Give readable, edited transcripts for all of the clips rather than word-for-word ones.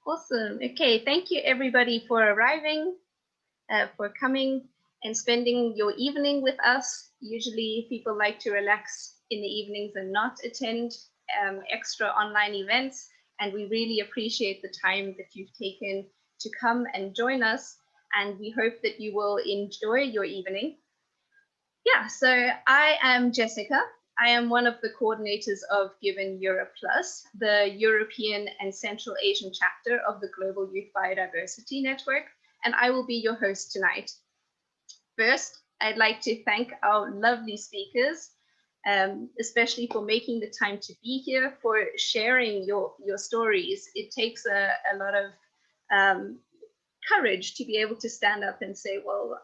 Awesome. Okay, thank you everybody for arriving, for coming and spending your evening with us. Usually people like to relax in the evenings and not attend extra online events. And we really appreciate the time that you've taken to come and join us. And we hope that you will enjoy your evening. Yeah, so I am Jessica. I am one of the coordinators of GYBN Europe Plus, the European and Central Asian chapter of the Global Youth Biodiversity Network, and I will be your host tonight. First, I'd like to thank our lovely speakers, especially for making the time to be here, for sharing your stories. It takes a lot of courage to be able to stand up and say, well,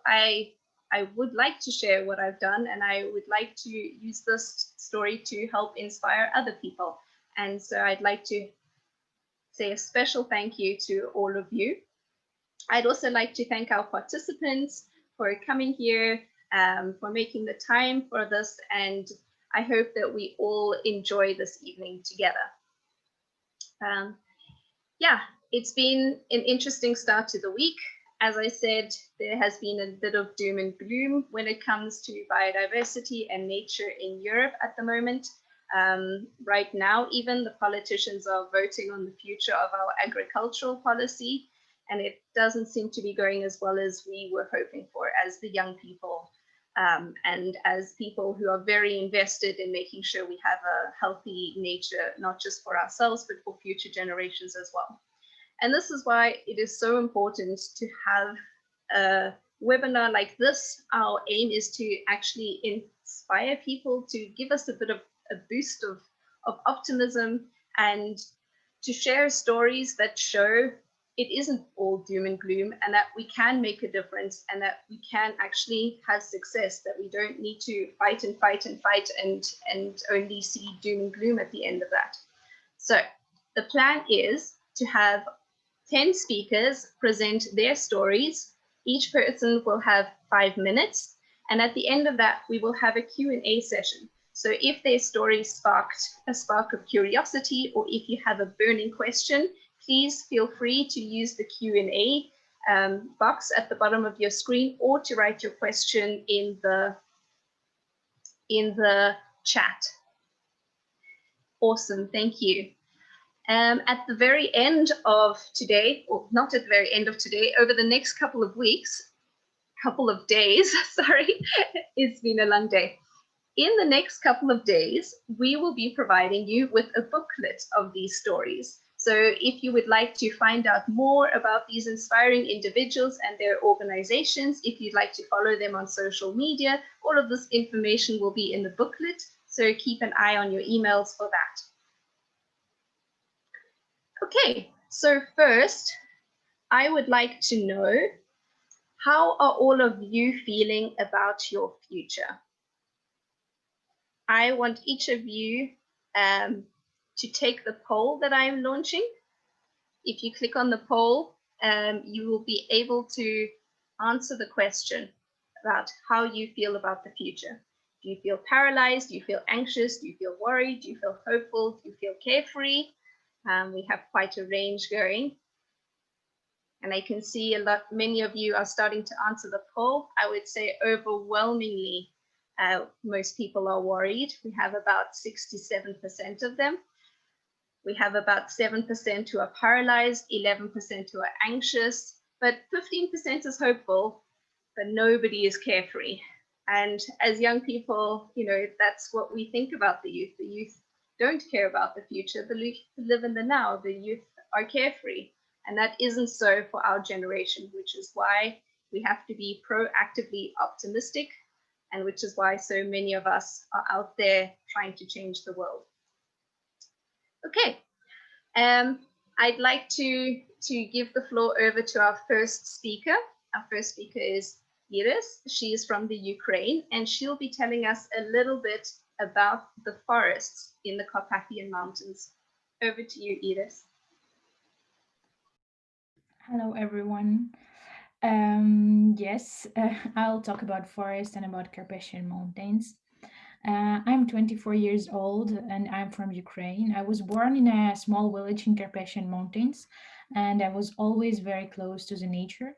I would like to share what I've done, and I would like to use this story to help inspire other people. And so I'd like to say a special thank you to all of you. I'd also like to thank our participants for coming here, for making the time for this, and I hope that we all enjoy this evening together. Yeah, it's been an interesting start to the week. As I said, there has been a bit of doom and gloom when it comes to biodiversity and nature in Europe at the moment. Right now, even the politicians are voting on the future of our agricultural policy, and it doesn't seem to be going as well as we were hoping for as the young people and as people who are very invested in making sure we have a healthy nature, not just for ourselves, but for future generations as well. And this is why it is so important to have a webinar like this. Our aim is to actually inspire people, to give us a bit of a boost of optimism, and to share stories that show it isn't all doom and gloom, and that we can make a difference, and that we can actually have success, that we don't need to fight and fight and fight and only see doom and gloom at the end of that. So the plan is to have 10 speakers present their stories. Each person will have 5 minutes. And at the end of that, we will have a Q&A session. So if their story sparked a spark of curiosity, or if you have a burning question, please feel free to use the Q&A box at the bottom of your screen, or to write your question in the chat. Awesome, thank you. At the very end of today, or not at the very end of today, over the next couple of days, sorry, it's been a long day. In the next couple of days, we will be providing you with a booklet of these stories. So if you would like to find out more about these inspiring individuals and their organizations, if you'd like to follow them on social media, all of this information will be in the booklet. So keep an eye on your emails for that. Okay, so first, I would like to know, how are all of you feeling about your future? I want each of you to take the poll that I'm launching. If you click on the poll, you will be able to answer the question about how you feel about the future. Do you feel paralyzed? Do you feel anxious? Do you feel worried? Do you feel hopeful? Do you feel carefree? We have quite a range going. And I can see many of you are starting to answer the poll. I would say overwhelmingly, most people are worried. We have about 67% of them. We have about 7% who are paralyzed, 11% who are anxious, but 15% is hopeful, but nobody is carefree. And as young people, you know, that's what we think about the youth. The youth don't care about the future. The youth live in the now. The youth are carefree. And that isn't so for our generation, which is why we have to be proactively optimistic, and which is why so many of us are out there trying to change the world. Okay, I'd like to give the floor over to our first speaker. Our first speaker is Iris. She is from the Ukraine, and she'll be telling us a little bit about the forests in the Carpathian Mountains. Over to you, Iris. Hello, everyone. Yes, I'll talk about forest and about Carpathian Mountains. I'm 24 years old and I'm from Ukraine. I was born in a small village in Carpathian Mountains, and I was always very close to the nature.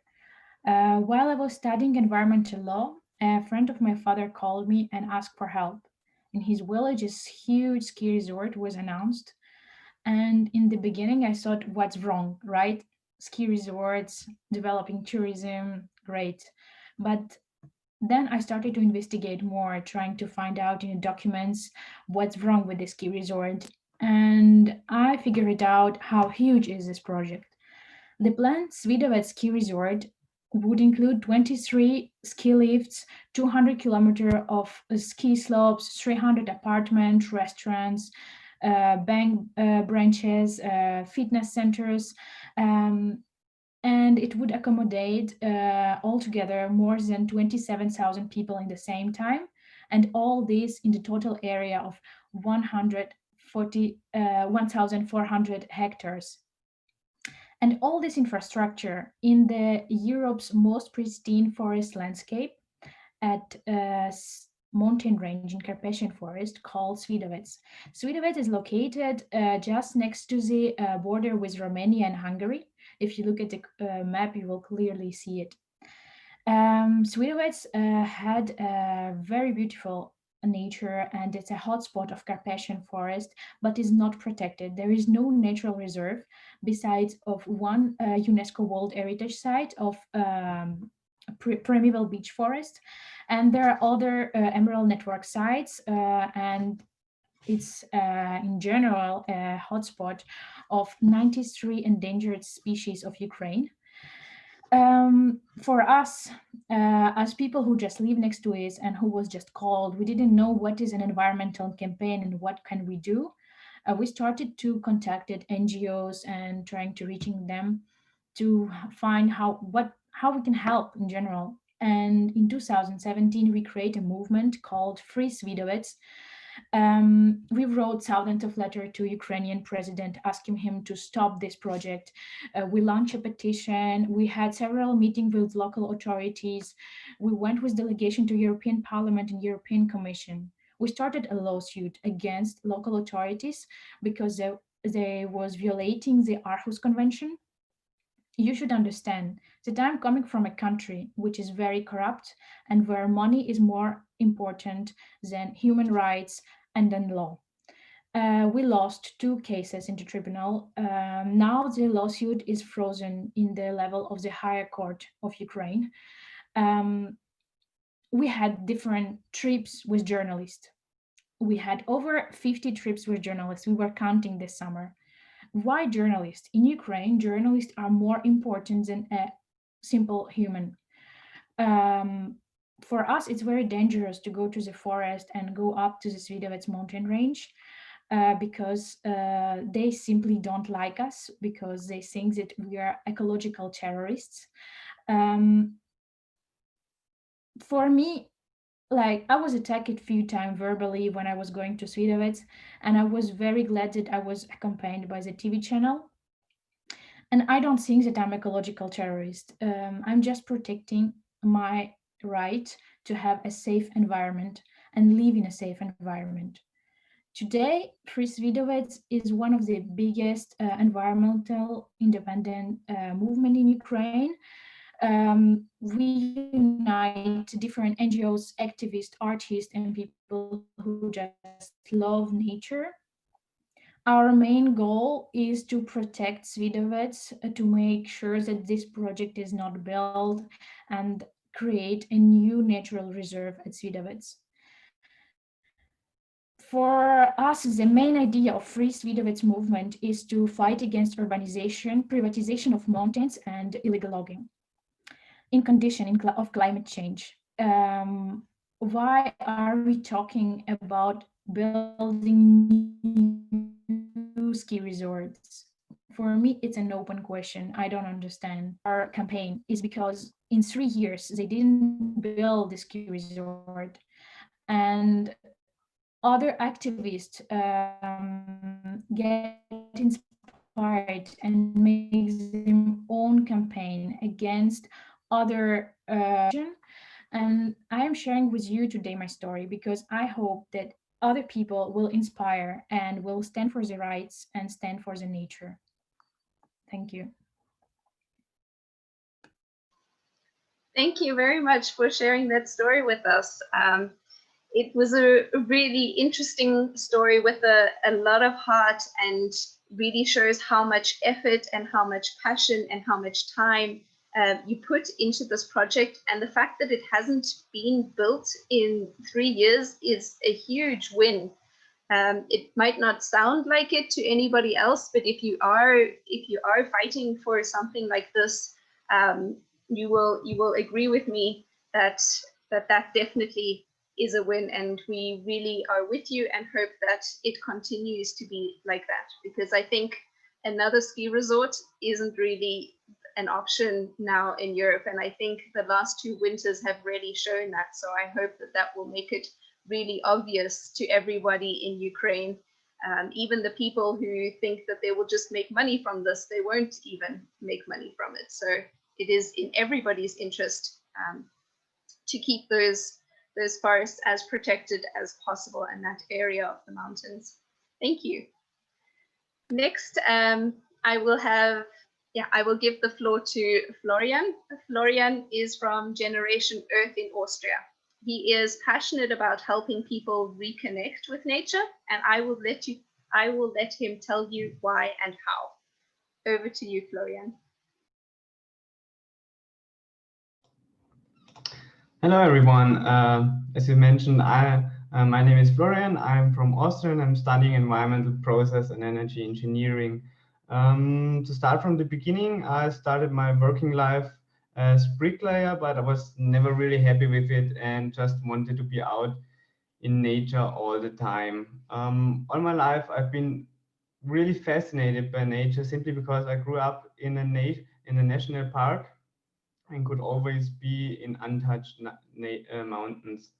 While I was studying environmental law, a friend of my father called me and asked for help. In his village, a huge ski resort was announced, and in the beginning, I thought, what's wrong, right? Ski resorts, developing tourism, great. But then I started to investigate more, trying to find out in documents what's wrong with the ski resort. And I figured out how huge is this project. The planned Svidovet ski resort would include 23 ski lifts, 200 kilometers of ski slopes, 300 apartments, restaurants, bank branches, fitness centers, um, and it would accommodate altogether more than 27,000 people in the same time, and all this in the total area of 1,400 hectares. And all this infrastructure in the Europe's most pristine forest landscape at mountain range in Carpathian Forest called Svidovets. Svidovets is located just next to the border with Romania and Hungary. If you look at the map, you will clearly see it. Svidovets had a very beautiful nature, and it's a hotspot of Carpathian forest, but is not protected. There is no natural reserve besides of one UNESCO World Heritage Site of primeval beech forest, and there are other emerald network sites, and it's in general a hotspot of 93 endangered species of Ukraine. For us, as people who just live next to it and who was just called, we didn't know what is an environmental campaign and what can we do. We started to contacted NGOs and trying to reaching them to find how we can help in general. And in 2017, we create a movement called Free Svidovets. We wrote thousands of letters to Ukrainian president asking him to stop this project. We launched a petition. We had several meetings with local authorities. We went with delegation to European Parliament and European Commission. We started a lawsuit against local authorities because they was violating the Aarhus Convention. You should understand that I'm coming from a country which is very corrupt and where money is more important than human rights and than law. We lost two cases in the tribunal. Now the lawsuit is frozen in the level of the higher court of Ukraine. Um, we had different trips with journalists. We had over 50 trips with journalists. We were counting this summer. Why journalists? In Ukraine, journalists are more important than a simple human. Um, for us, it's very dangerous to go to the forest and go up to the Svidovets mountain range because they simply don't like us because they think that we are ecological terrorists. Um, for me, like I was attacked a few times verbally when I was going to Svidovets, and I was very glad that I was accompanied by the TV channel. And I don't think that I'm ecological terrorist. I'm just protecting my right to have a safe environment and live in a safe environment. Today, Prisvidovets is one of the biggest environmental independent movement in Ukraine. We unite different NGOs, activists, artists, and people who just love nature. Our main goal is to protect Svidovets, to make sure that this project is not built and create a new natural reserve at Svidovets. For us, the main idea of Free Svidovets movement is to fight against urbanization, privatization of mountains, and illegal logging of climate change. Why are we talking about building new ski resorts? For me, it's an open question. I don't understand. Our campaign is because in 3 years they didn't build the ski resort, and other activists get inspired and make their own campaign against other and I'm just I'm sharing with you today my story because I hope that other people will inspire and will stand for the rights and stand for the nature. Thank you. Thank you very much for sharing that story with us. It was a really interesting story with a lot of heart, and really shows how much effort and how much passion and how much time you put into this project. And the fact that it hasn't been built in 3 years is a huge win. It might not sound like it to anybody else, but if you are fighting for something like this, you will agree with me that that definitely is a win, and we really are with you and hope that it continues to be like that, because I think another ski resort isn't really an option now in Europe, and I think the last 2 winters have really shown that. So I hope that that will make it really obvious to everybody in Ukraine. Even the people who think that they will just make money from this, they won't even make money from it. So it is in everybody's interest to keep those forests as protected as possible in that area of the mountains. Thank you. Next, I will give the floor to Florian. Florian is from Generation Earth in Austria. He is passionate about helping people reconnect with nature, and I will let him tell you why and how. Over to you, Florian. Hello, everyone. As you mentioned, my name is Florian. I'm from Austria, and I'm studying environmental process and energy engineering. To start from the beginning, I started my working life as bricklayer, but I was never really happy with it and just wanted to be out in nature all the time. All my life, I've been really fascinated by nature simply because I grew up in a national park and could always be in untouched mountains.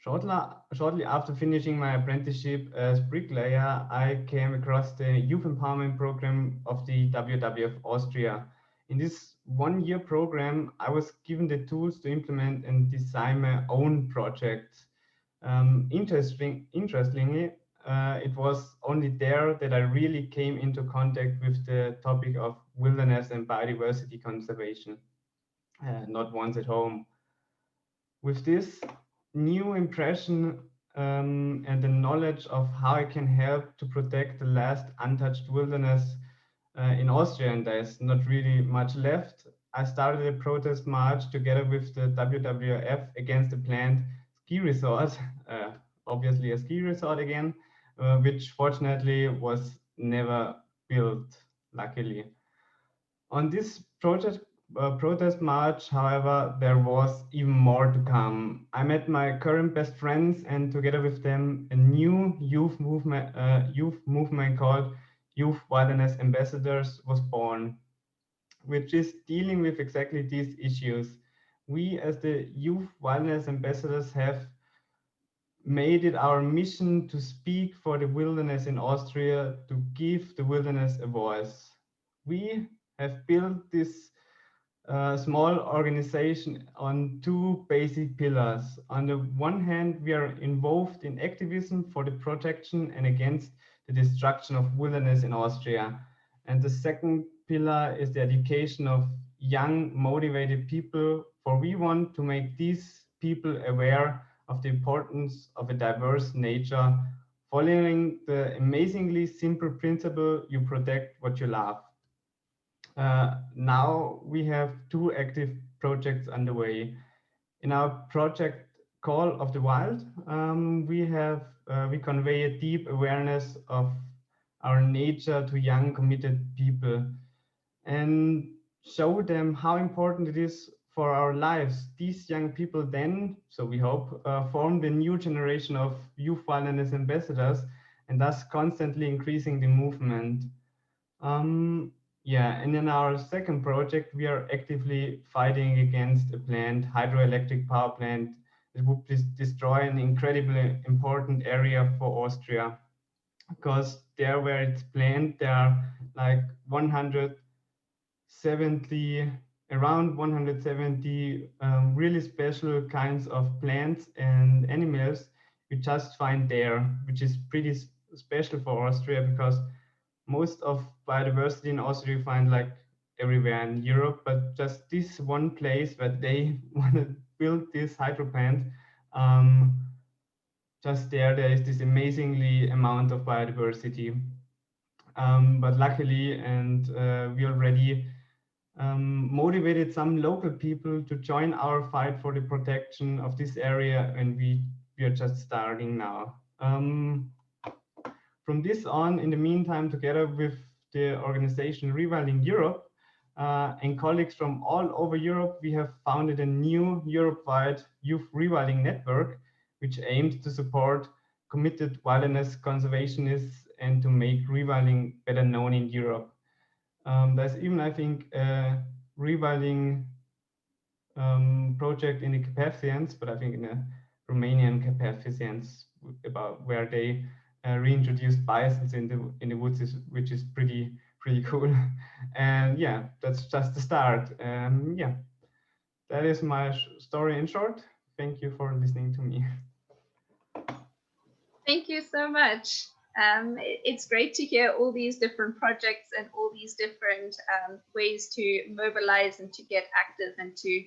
Shortly after finishing my apprenticeship as bricklayer, I came across the youth empowerment program of the WWF Austria. In this 1 year program, I was given the tools to implement and design my own projects. Interestingly, it was only there that I really came into contact with the topic of wilderness and biodiversity conservation. Not once at home. With this new impression and the knowledge of how I can help to protect the last untouched wilderness in Austria, and there's not really much left, I started a protest march together with the WWF against the planned ski resort, obviously a ski resort again, which fortunately was never built, luckily. On this protest march, however, there was even more to come. I met my current best friends, and together with them, a new youth movement called Youth Wilderness Ambassadors was born, which is dealing with exactly these issues. We, as the Youth Wilderness Ambassadors, have made it our mission to speak for the wilderness in Austria, to give the wilderness a voice. We have built this small organization on 2 basic pillars. On the one hand, we are involved in activism for the protection and against the destruction of wilderness in Austria. And the second pillar is the education of young, motivated people, for we want to make these people aware of the importance of a diverse nature, following the amazingly simple principle, you protect what you love. Now we have 2 active projects underway. In our project Call of the Wild, we convey a deep awareness of our nature to young committed people and show them how important it is for our lives. These young people then, so we hope, form the new generation of youth wilderness ambassadors, and thus constantly increasing the movement. Yeah, and in our second project, we are actively fighting against a planned hydroelectric power plant that would destroy an incredibly important area for Austria. Because there where it's planned, there are like 170 around 170 really special kinds of plants and animals you just find there, which is pretty special for Austria because most of biodiversity in Austria you find like everywhere in Europe, but just this one place where they want to build this hydro plant, um, just there is this amazingly amount of biodiversity. But luckily, and we already motivated some local people to join our fight for the protection of this area, and we are just starting now. From this on, in the meantime, together with the organization Rewilding Europe and colleagues from all over Europe, we have founded a new Europe-wide youth rewilding network, which aims to support committed wilderness conservationists and to make rewilding better known in Europe. There's even, I think, a rewilding project in the Carpathians, but I think in the Romanian Carpathians, about where they reintroduced bisons in the woods, which is pretty cool. And yeah, that's just the start. Yeah, that is my story in short. Thank you for listening to me. Thank you so much. It's great to hear all these different projects and all these different ways to mobilize and to get active and to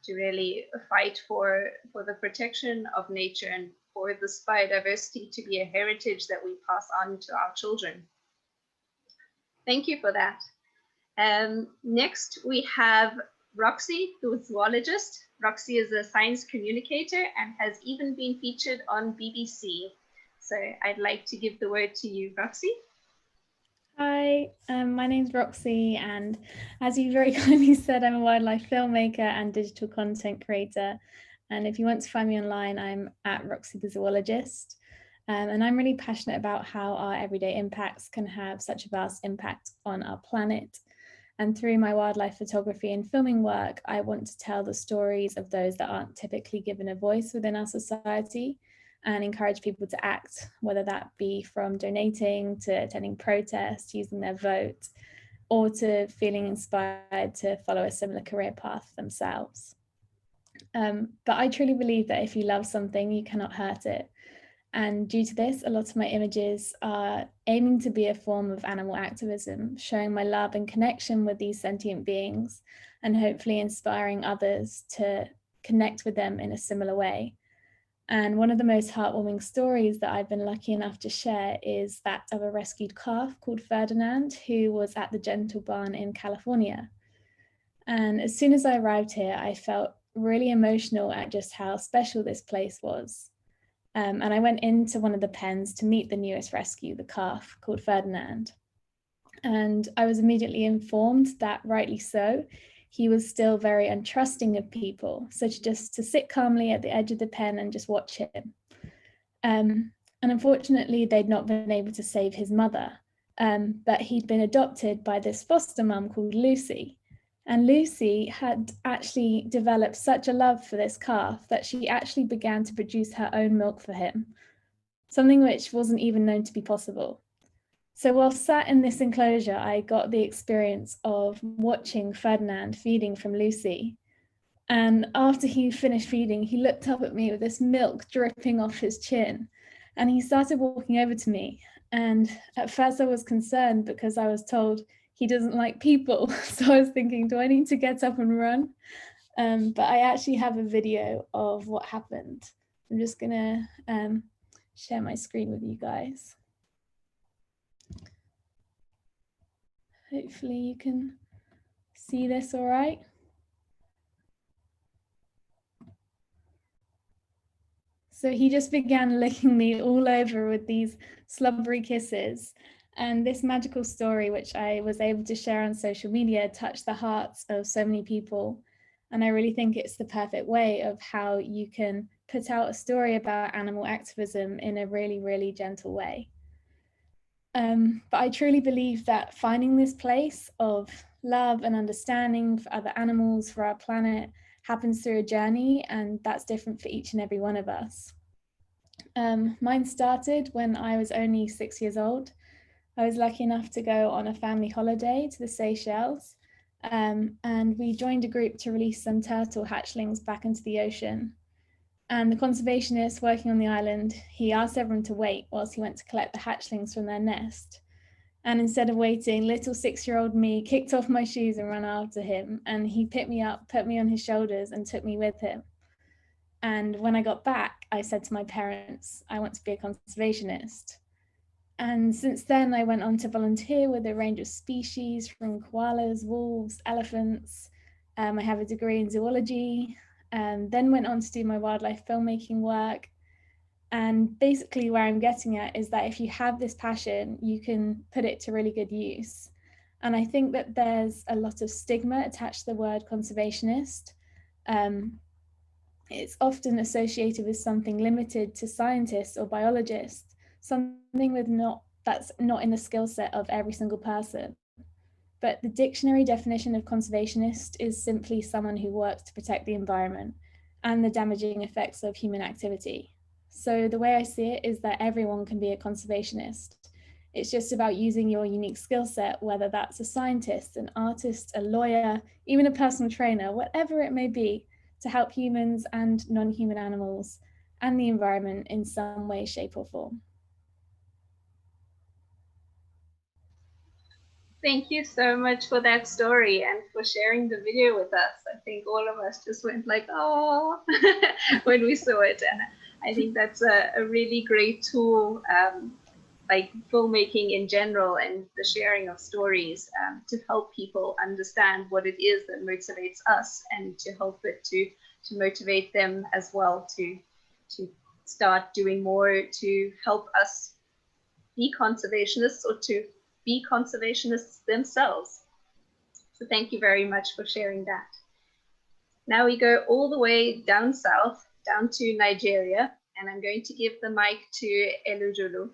really fight for the protection of nature and for this biodiversity to be a heritage that we pass on to our children. Thank you for that. Next, we have Roxy, the zoologist. Roxy is a science communicator and has even been featured on BBC. So I'd like to give the word to you, Roxy. Hi, my name's Roxy, and as you very kindly said, I'm a wildlife filmmaker and digital content creator. And if you want to find me online, I'm at Roxy the Zoologist. And I'm really passionate about how our everyday impacts can have such a vast impact on our planet. And through my wildlife photography and filming work, I want to tell the stories of those that aren't typically given a voice within our society, and encourage people to act, whether that be from donating to attending protests, using their vote, or to feeling inspired to follow a similar career path themselves. But I truly believe that if you love something, you cannot hurt it. And due to this, a lot of my images are aiming to be a form of animal activism, showing my love and connection with these sentient beings, and hopefully inspiring others to connect with them in a similar way. And one of the most heartwarming stories that I've been lucky enough to share is that of a rescued calf called Ferdinand, who was at the Gentle Barn in California. And as soon as I arrived here, I felt really emotional at just how special this place was. And I went into one of the pens to meet the newest rescue, the calf called Ferdinand. And I was immediately informed that, rightly so, he was still very untrusting of people. So just to sit calmly at the edge of the pen and just watch him. And unfortunately, they'd not been able to save his mother, but he'd been adopted by this foster mum called Lucy. And Lucy had actually developed such a love for this calf that she actually began to produce her own milk for him, something which wasn't even known to be possible. So while sat in this enclosure, I got the experience of watching Ferdinand feeding from Lucy. And after he finished feeding, he looked up at me with this milk dripping off his chin, and he started walking over to me. And at first I was concerned because I was told he doesn't like people. So I was thinking, do I need to get up and run? But I actually have a video of what happened. I'm just gonna share my screen with you guys. Hopefully you can see this all right. So he just began licking me all over with these slobbery kisses. And this magical story, which I was able to share on social media, touched the hearts of so many people. And I really think it's the perfect way of how you can put out a story about animal activism in a really, really gentle way. But I truly believe that finding this place of love and understanding for other animals, for our planet, happens through a journey, and that's different for each and every one of us. Mine started when I was only 6 years old. I was lucky enough to go on a family holiday to the Seychelles, and we joined a group to release some turtle hatchlings back into the ocean. And the conservationist working on the island, he asked everyone to wait whilst he went to collect the hatchlings from their nest. And instead of waiting, little 6-year-old me kicked off my shoes and ran after him. And he picked me up, put me on his shoulders and took me with him. And when I got back, I said to my parents, I want to be a conservationist. And since then, I went on to volunteer with a range of species from koalas, wolves, elephants. I have a degree in zoology, and then went on to do my wildlife filmmaking work. And basically where I'm getting at is that if you have this passion, you can put it to really good use. And I think that there's a lot of stigma attached to the word conservationist. It's often associated with something limited to scientists or biologists, something that's not in the skill set of every single person. But the dictionary definition of conservationist is simply someone who works to protect the environment and the damaging effects of human activity. So the way I see it is that everyone can be a conservationist. It's just about using your unique skill set, whether that's a scientist, an artist, a lawyer, even a personal trainer, whatever it may be, to help humans and non-human animals and the environment in some way, shape, or form. Thank you so much for that story and for sharing the video with us. I think all of us just went like, oh, when we saw it. And I think that's a really great tool, like filmmaking in general and the sharing of stories, to help people understand what it is that motivates us and to help it to motivate them as well to start doing more to help us be conservationists or to be conservationists themselves. So thank you very much for sharing that. Now we go all the way down south, down to Nigeria, and I'm going to give the mic to Elujulu.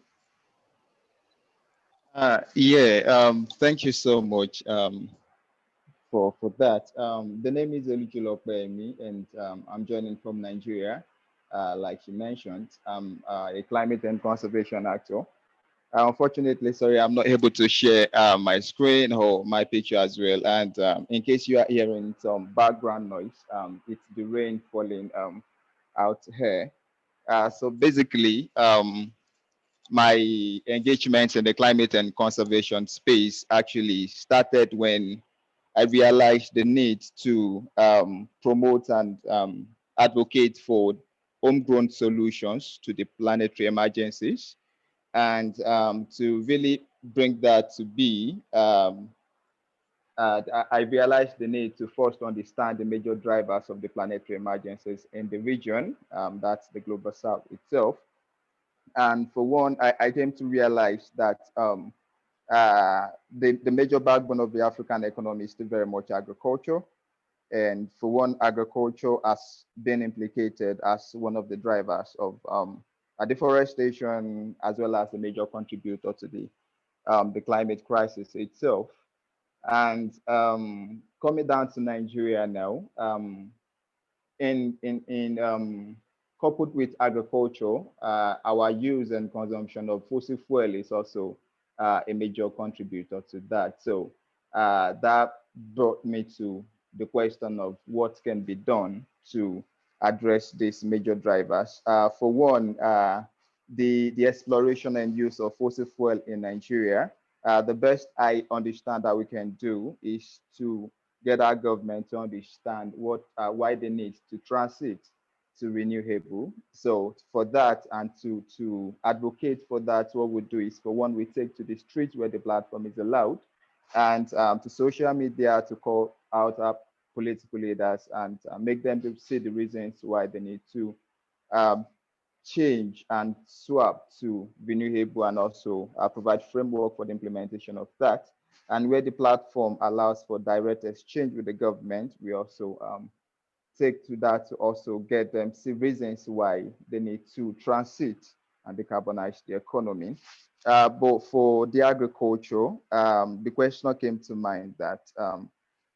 Thank you so much for that. The name is Elujulu Opeyemi, and I'm joining from Nigeria. Like you mentioned, I'm a climate and conservation actor. Unfortunately, sorry, I'm not able to share my screen or my picture as well. And in case you are hearing some background noise, it's the rain falling out here. So basically, my engagement in the climate and conservation space actually started when I realized the need to promote and advocate for homegrown solutions to the planetary emergencies. And to really bring that to be, I realized the need to first understand the major drivers of the planetary emergencies in the region, that's the global south itself. And for one, I came to realize that the major backbone of the African economy is still very much agriculture. And for one, agriculture has been implicated as one of the drivers of deforestation, as well as a major contributor to the climate crisis itself. And coming down to Nigeria now, coupled with agriculture, our use and consumption of fossil fuel is also a major contributor to that. So that brought me to the question of what can be done to address these major drivers. For one, the exploration and use of fossil fuel in Nigeria, the best I understand that we can do is to get our government to understand why they need to transit to renewable. So for that and to advocate for that, what we do is, for one, we take to the streets where the platform is allowed, and to social media to call out our political leaders and make them to see the reasons why they need to change and swap to renewable, and also provide framework for the implementation of that. And where the platform allows for direct exchange with the government, we also take to that to also get them see reasons why they need to transit and decarbonize the economy. But for the agriculture, the question came to mind that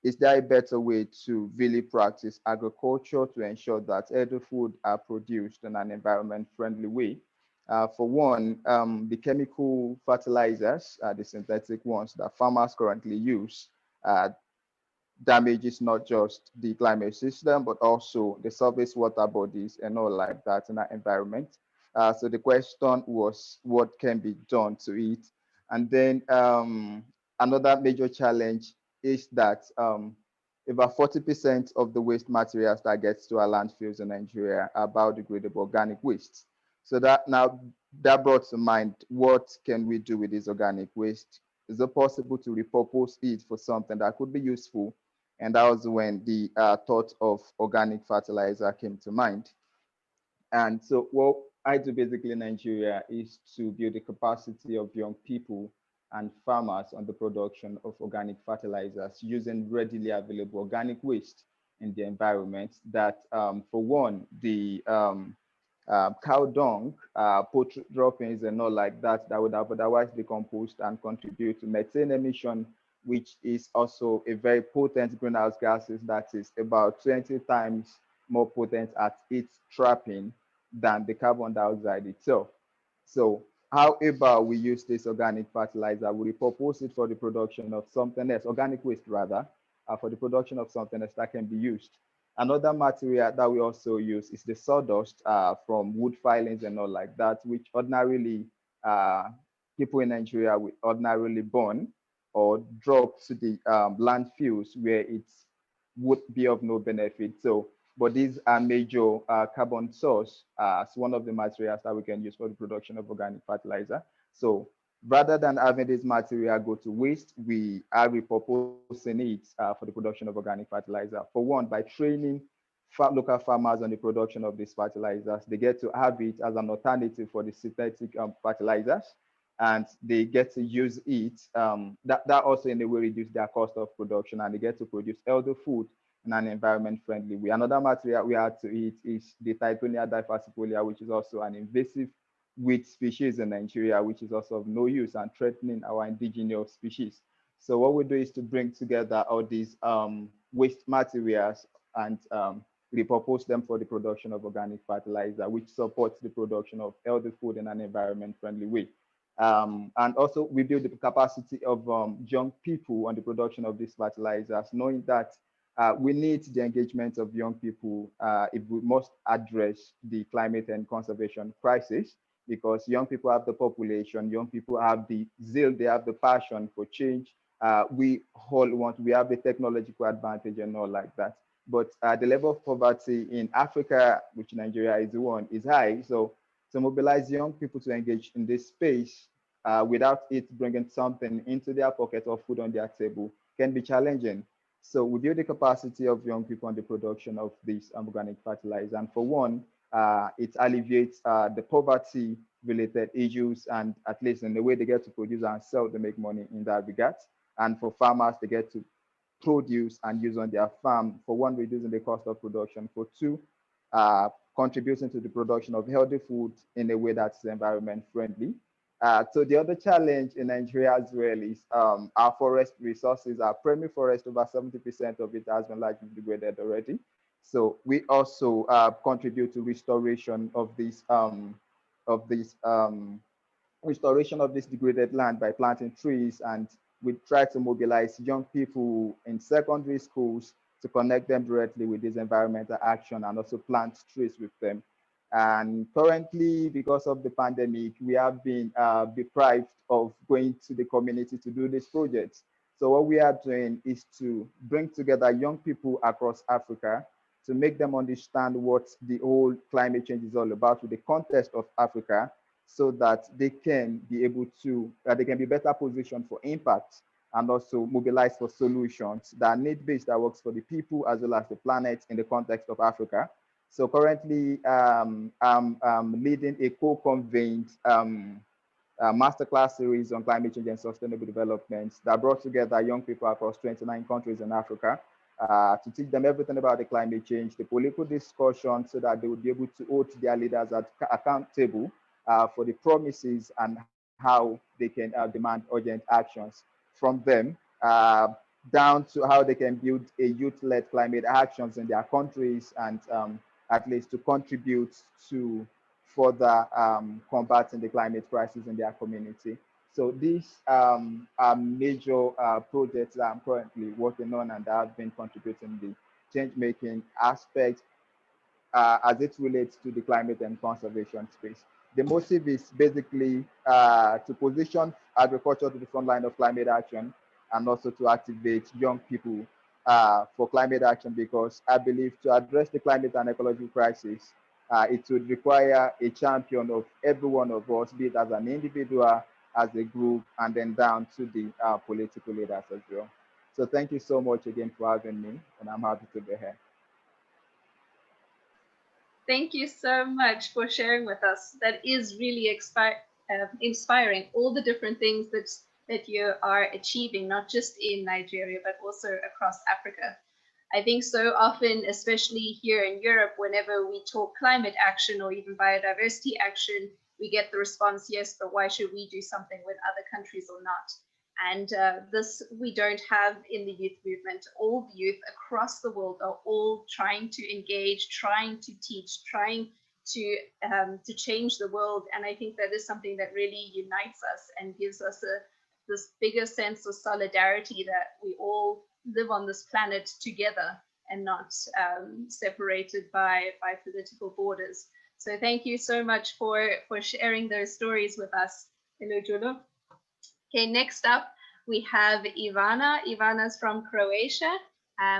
is there a better way to really practice agriculture to ensure that every food are produced in an environment-friendly way? For one, the chemical fertilizers, the synthetic ones that farmers currently use, damages not just the climate system, but also the surface water bodies and all like that in our environment. So the question was, what can be done to it? And then another major challenge is that about 40% of the waste materials that gets to our landfills in Nigeria are biodegradable organic waste. So that brought to mind, what can we do with this organic waste? Is it possible to repurpose it for something that could be useful? And that was when the thought of organic fertilizer came to mind. And so what I do basically in Nigeria is to build the capacity of young people and farmers on the production of organic fertilizers using readily available organic waste in the environment that, for one, the cow dung, poultry droppings and all like that, that would have otherwise decomposed and contribute to methane emission, which is also a very potent greenhouse gases that is about 20 times more potent at its trapping than the carbon dioxide itself. So however we use this organic fertilizer, we repurpose it for the production of something else, organic waste rather, for the production of something else that can be used. Another material that we also use is the sawdust from wood filings and all like that, which ordinarily people in Nigeria would ordinarily burn or drop to the landfills where it would be of no benefit. So, but these are major carbon source as one of the materials that we can use for the production of organic fertilizer. So rather than having this material go to waste, we are repurposing it for the production of organic fertilizer. For one, by training local farmers on the production of these fertilizers, they get to have it as an alternative for the synthetic fertilizers, and they get to use it. That also in a way reduce their cost of production, and they get to produce healthy food in an environment-friendly way. Another material we add to it is the Tithonia diversifolia, which is also an invasive weed species in Nigeria, which is also of no use and threatening our indigenous species. So what we do is to bring together all these waste materials and repurpose them for the production of organic fertilizer, which supports the production of healthy food in an environment-friendly way. And also we build the capacity of young people on the production of these fertilizers, knowing that we need the engagement of young people if we must address the climate and conservation crisis, because young people have the population, young people have the zeal, they have the passion for change. We have the technological advantage and all like that. But the level of poverty in Africa, which Nigeria is one, is high. So to mobilize young people to engage in this space without it bringing something into their pocket or food on their table can be challenging. So we build the capacity of young people on the production of this organic fertilizer. And for one, it alleviates the poverty related issues, and at least in the way they get to produce and sell, they make money in that regard. And for farmers, they get to produce and use on their farm, for one, reducing the cost of production, for two, contributing to the production of healthy food in a way that's environment friendly. So the other challenge in Nigeria as well is our forest resources. Our primary forest, over 70% of it has been largely degraded already. So we also contribute to restoration of this restoration of this degraded land by planting trees, and we try to mobilize young people in secondary schools to connect them directly with this environmental action and also plant trees with them. And currently, because of the pandemic, we have been deprived of going to the community to do these projects. So what we are doing is to bring together young people across Africa to make them understand what the whole climate change is all about with the context of Africa, so that they can be able to, they can be better positioned for impact and also mobilize for solutions that are need-based, that works for the people as well as the planet in the context of Africa. So currently, I'm leading a co-convened masterclass series on climate change and sustainable development that brought together young people across 29 countries in Africa to teach them everything about the climate change, the political discussion, so that they would be able to hold their leaders accountable for the promises and how they can demand urgent actions from them, down to how they can build a youth-led climate actions in their countries, and at least to contribute to further combating the climate crisis in their community. So these are major projects that I'm currently working on and that have been contributing the change-making aspect as it relates to the climate and conservation space. The motive is basically to position agriculture to the front line of climate action and also to activate young people for climate action, because I believe to address the climate and ecological crisis, it would require a champion of every one of us, be it as an individual, as a group, and then down to the political leaders as well. So thank you so much again for having me, and I'm happy to be here. Thank you so much for sharing with us. That is really inspiring, all the different things that you are achieving, not just in Nigeria, but also across Africa. I think so often, especially here in Europe, whenever we talk climate action or even biodiversity action, we get the response, yes, but why should we do something with other countries or not? And this we don't have in the youth movement. All the youth across the world are all trying to engage, trying to teach, trying to change the world. And I think that is something that really unites us and gives us this bigger sense of solidarity, that we all live on this planet together and not separated by political borders. So thank you so much for sharing those stories with us. Hello, Julo. Okay, next up, we have Ivana. Ivana's from Croatia,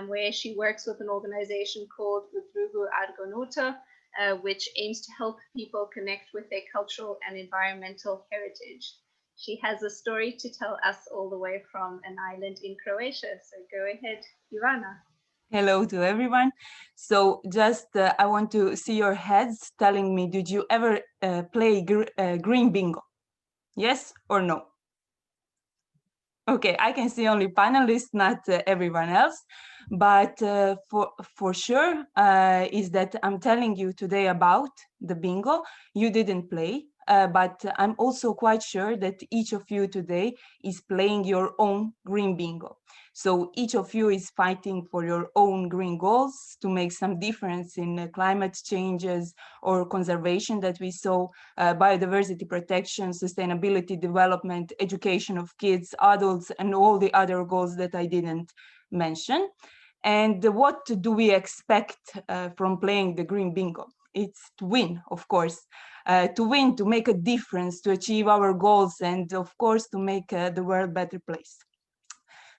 where she works with an organization called Udruga Argonuta, which aims to help people connect with their cultural and environmental heritage. She has a story to tell us all the way from an island in Croatia. So go ahead, Ivana. Hello to everyone. So just I want to see your heads telling me, did you ever play green bingo? Yes or no? Okay, I can see only panelists, not everyone else, but for sure is that I'm telling you today about the bingo. You didn't play, but I'm also quite sure that each of you today is playing your own green bingo. So each of you is fighting for your own green goals to make some difference in climate changes or conservation that we saw, biodiversity protection, sustainability development, education of kids, adults, and all the other goals that I didn't mention. And what do we expect from playing the green bingo? It's to win, of course, to win, to make a difference, to achieve our goals, and of course, to make the world a better place.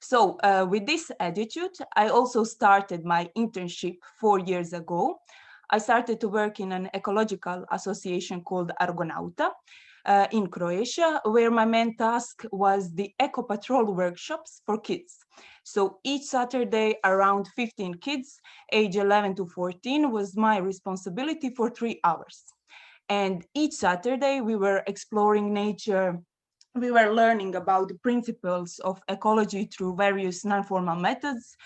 So with this attitude, I also started my internship 4 years ago. I started to work in an ecological association called Argonauta in Croatia, where my main task was the eco patrol workshops for kids. So each Saturday, around 15 kids, age 11 to 14, was my responsibility for 3 hours. And each Saturday, we were exploring nature. We were learning about the principles of ecology through various non-formal methods.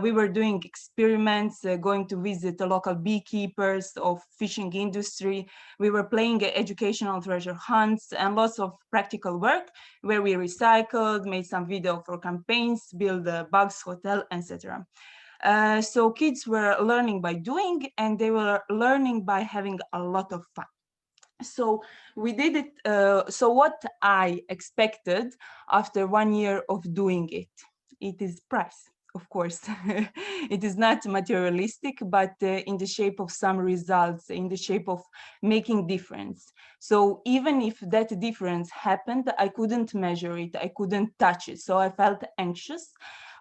We were doing experiments, going to visit the local beekeepers of fishing industry. We were playing educational treasure hunts and lots of practical work where we recycled, made some video for campaigns, built a bugs hotel, etc. So kids were learning by doing, and they were learning by having a lot of fun. So we did it. So what I expected after 1 year of doing it, it is price, of course. It is not materialistic, but in the shape of some results, in the shape of making difference. So even if that difference happened, I couldn't measure it, I couldn't touch it. So I felt anxious,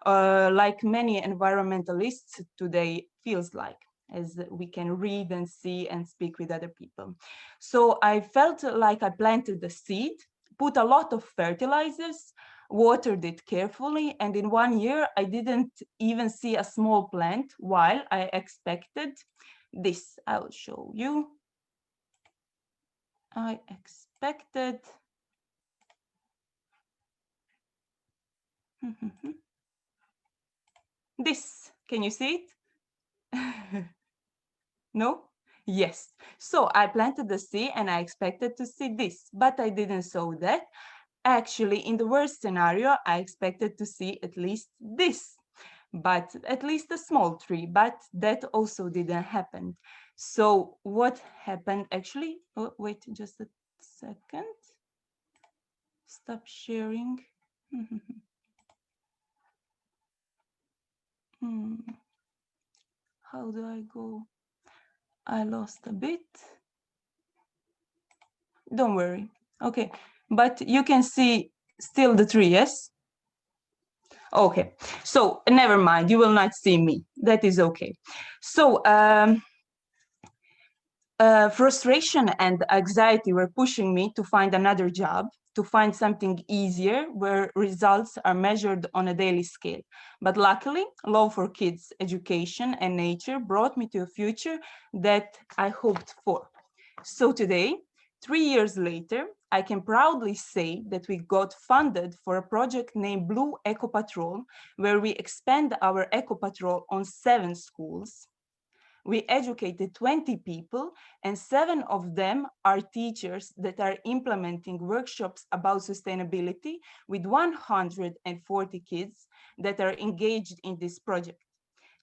like many environmentalists today feels like, as we can read and see and speak with other people. So I felt like I planted the seed, put a lot of fertilizers, watered it carefully, and in 1 year, I didn't even see a small plant, while I expected this. I will show you. I expected this. Can you see it? No? Yes. So I planted the seed and I expected to see this, but I didn't sow that. Actually, in the worst scenario, I expected to see at least this, but at least a small tree, but that also didn't happen. So what happened actually? Oh, wait just a second. Stop sharing. How do I go? I lost a bit. Don't worry. Okay, but you can see still the tree, yes? Okay, so never mind, you will not see me. That is okay. So frustration and anxiety were pushing me to find another job, to find something easier where results are measured on a daily scale. But luckily, Law for Kids, Education and Nature brought me to a future that I hoped for. So today, 3 years later, I can proudly say that we got funded for a project named Blue Eco Patrol, where we expand our Eco Patrol on 7 schools. We educated 20 people, and 7 of them are teachers that are implementing workshops about sustainability with 140 kids that are engaged in this project.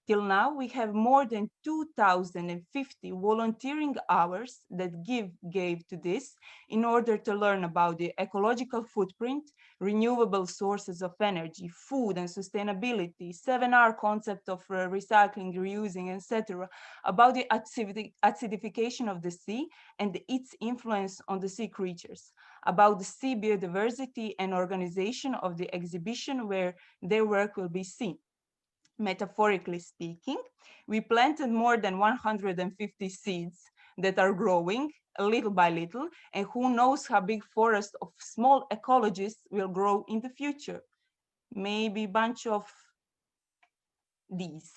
Till now, we have more than 2,050 volunteering hours that gave to this in order to learn about the ecological footprint, renewable sources of energy, food and sustainability, 7R concept of recycling, reusing, etc., about the acidification of the sea and its influence on the sea creatures, about the sea biodiversity and organization of the exhibition where their work will be seen. Metaphorically speaking, we planted more than 150 seeds that are growing little by little, and who knows how big forest of small ecologists will grow in the future. Maybe a bunch of these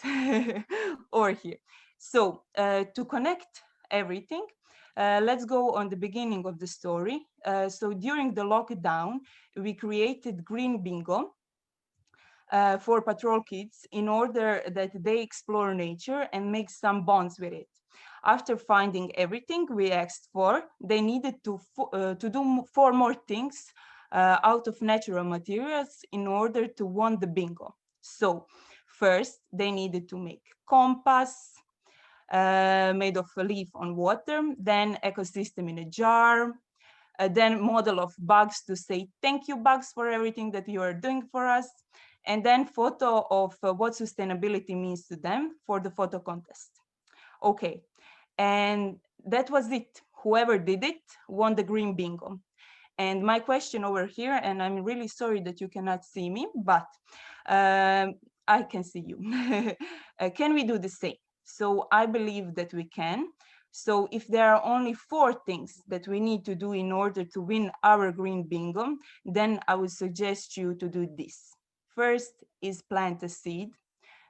or here. So to connect everything, let's go on the beginning of the story. So during the lockdown, we created Green Bingo, for patrol kids in order that they explore nature and make some bonds with it. After finding everything we asked for, they needed to do 4 more things out of natural materials in order to win the bingo. So first, they needed to make compass made of a leaf on water, then ecosystem in a jar, then model of bugs to say thank you bugs for everything that you are doing for us, and then photo of what sustainability means to them for the photo contest. Okay, and that was it. Whoever did it won the Green Bingo. And my question over here, and I'm really sorry that you cannot see me, but I can see you. Can we do the same? So I believe that we can. So if there are only 4 things that we need to do in order to win our Green Bingo, then I would suggest you to do this. First is plant a seed.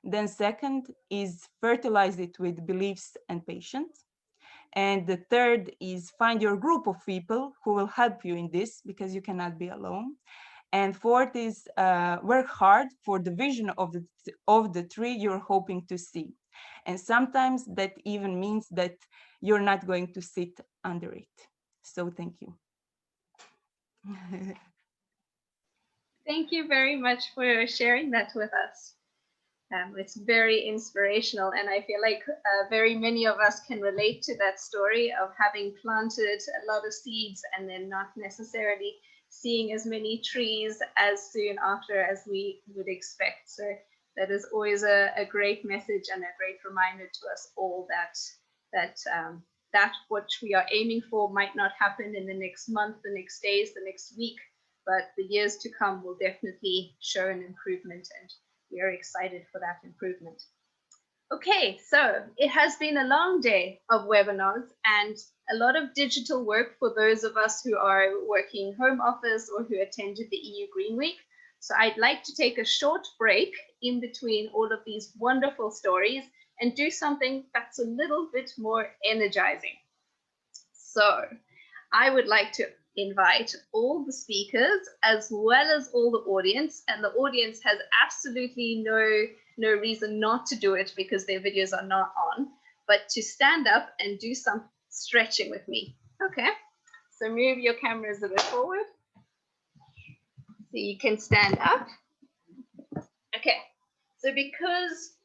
Then second is fertilize it with beliefs and patience. And the third is find your group of people who will help you in this, because you cannot be alone. And fourth is work hard for the vision of the tree you're hoping to see. And sometimes that even means that you're not going to sit under it. So thank you. Thank you very much for sharing that with us. It's very inspirational, and I feel like very many of us can relate to that story of having planted a lot of seeds and then not necessarily seeing as many trees as soon after as we would expect. So that is always a great message and a great reminder to us all that what we are aiming for might not happen in the next month, the next days, the next week, but the years to come will definitely show an improvement, and we are excited for that improvement. Okay, so it has been a long day of webinars and a lot of digital work for those of us who are working home office or who attended the EU Green Week. So I'd like to take a short break in between all of these wonderful stories and do something that's a little bit more energizing. So I would like to invite all the speakers as well as all the audience, and the audience has absolutely no reason not to do it because their videos are not on, but to stand up and do some stretching with me. Okay, so move your cameras a bit forward so you can stand up. Okay, so because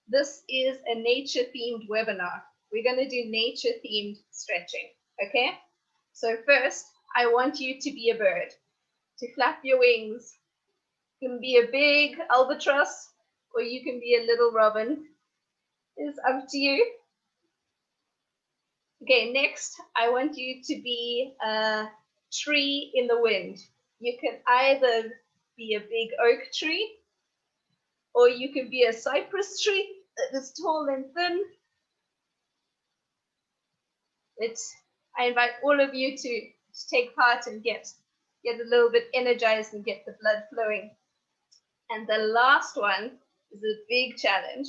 this is a nature themed webinar, we're going to do nature themed stretching. Okay, so first I want you to be a bird. to flap your wings. You can be a big albatross or you can be a little robin. It's up to you. Okay, next, I want you to be a tree in the wind. You can either be a big oak tree or you can be a cypress tree that is tall and thin. I invite all of you to take part and get a little bit energized and get the blood flowing. And the last one is a big challenge.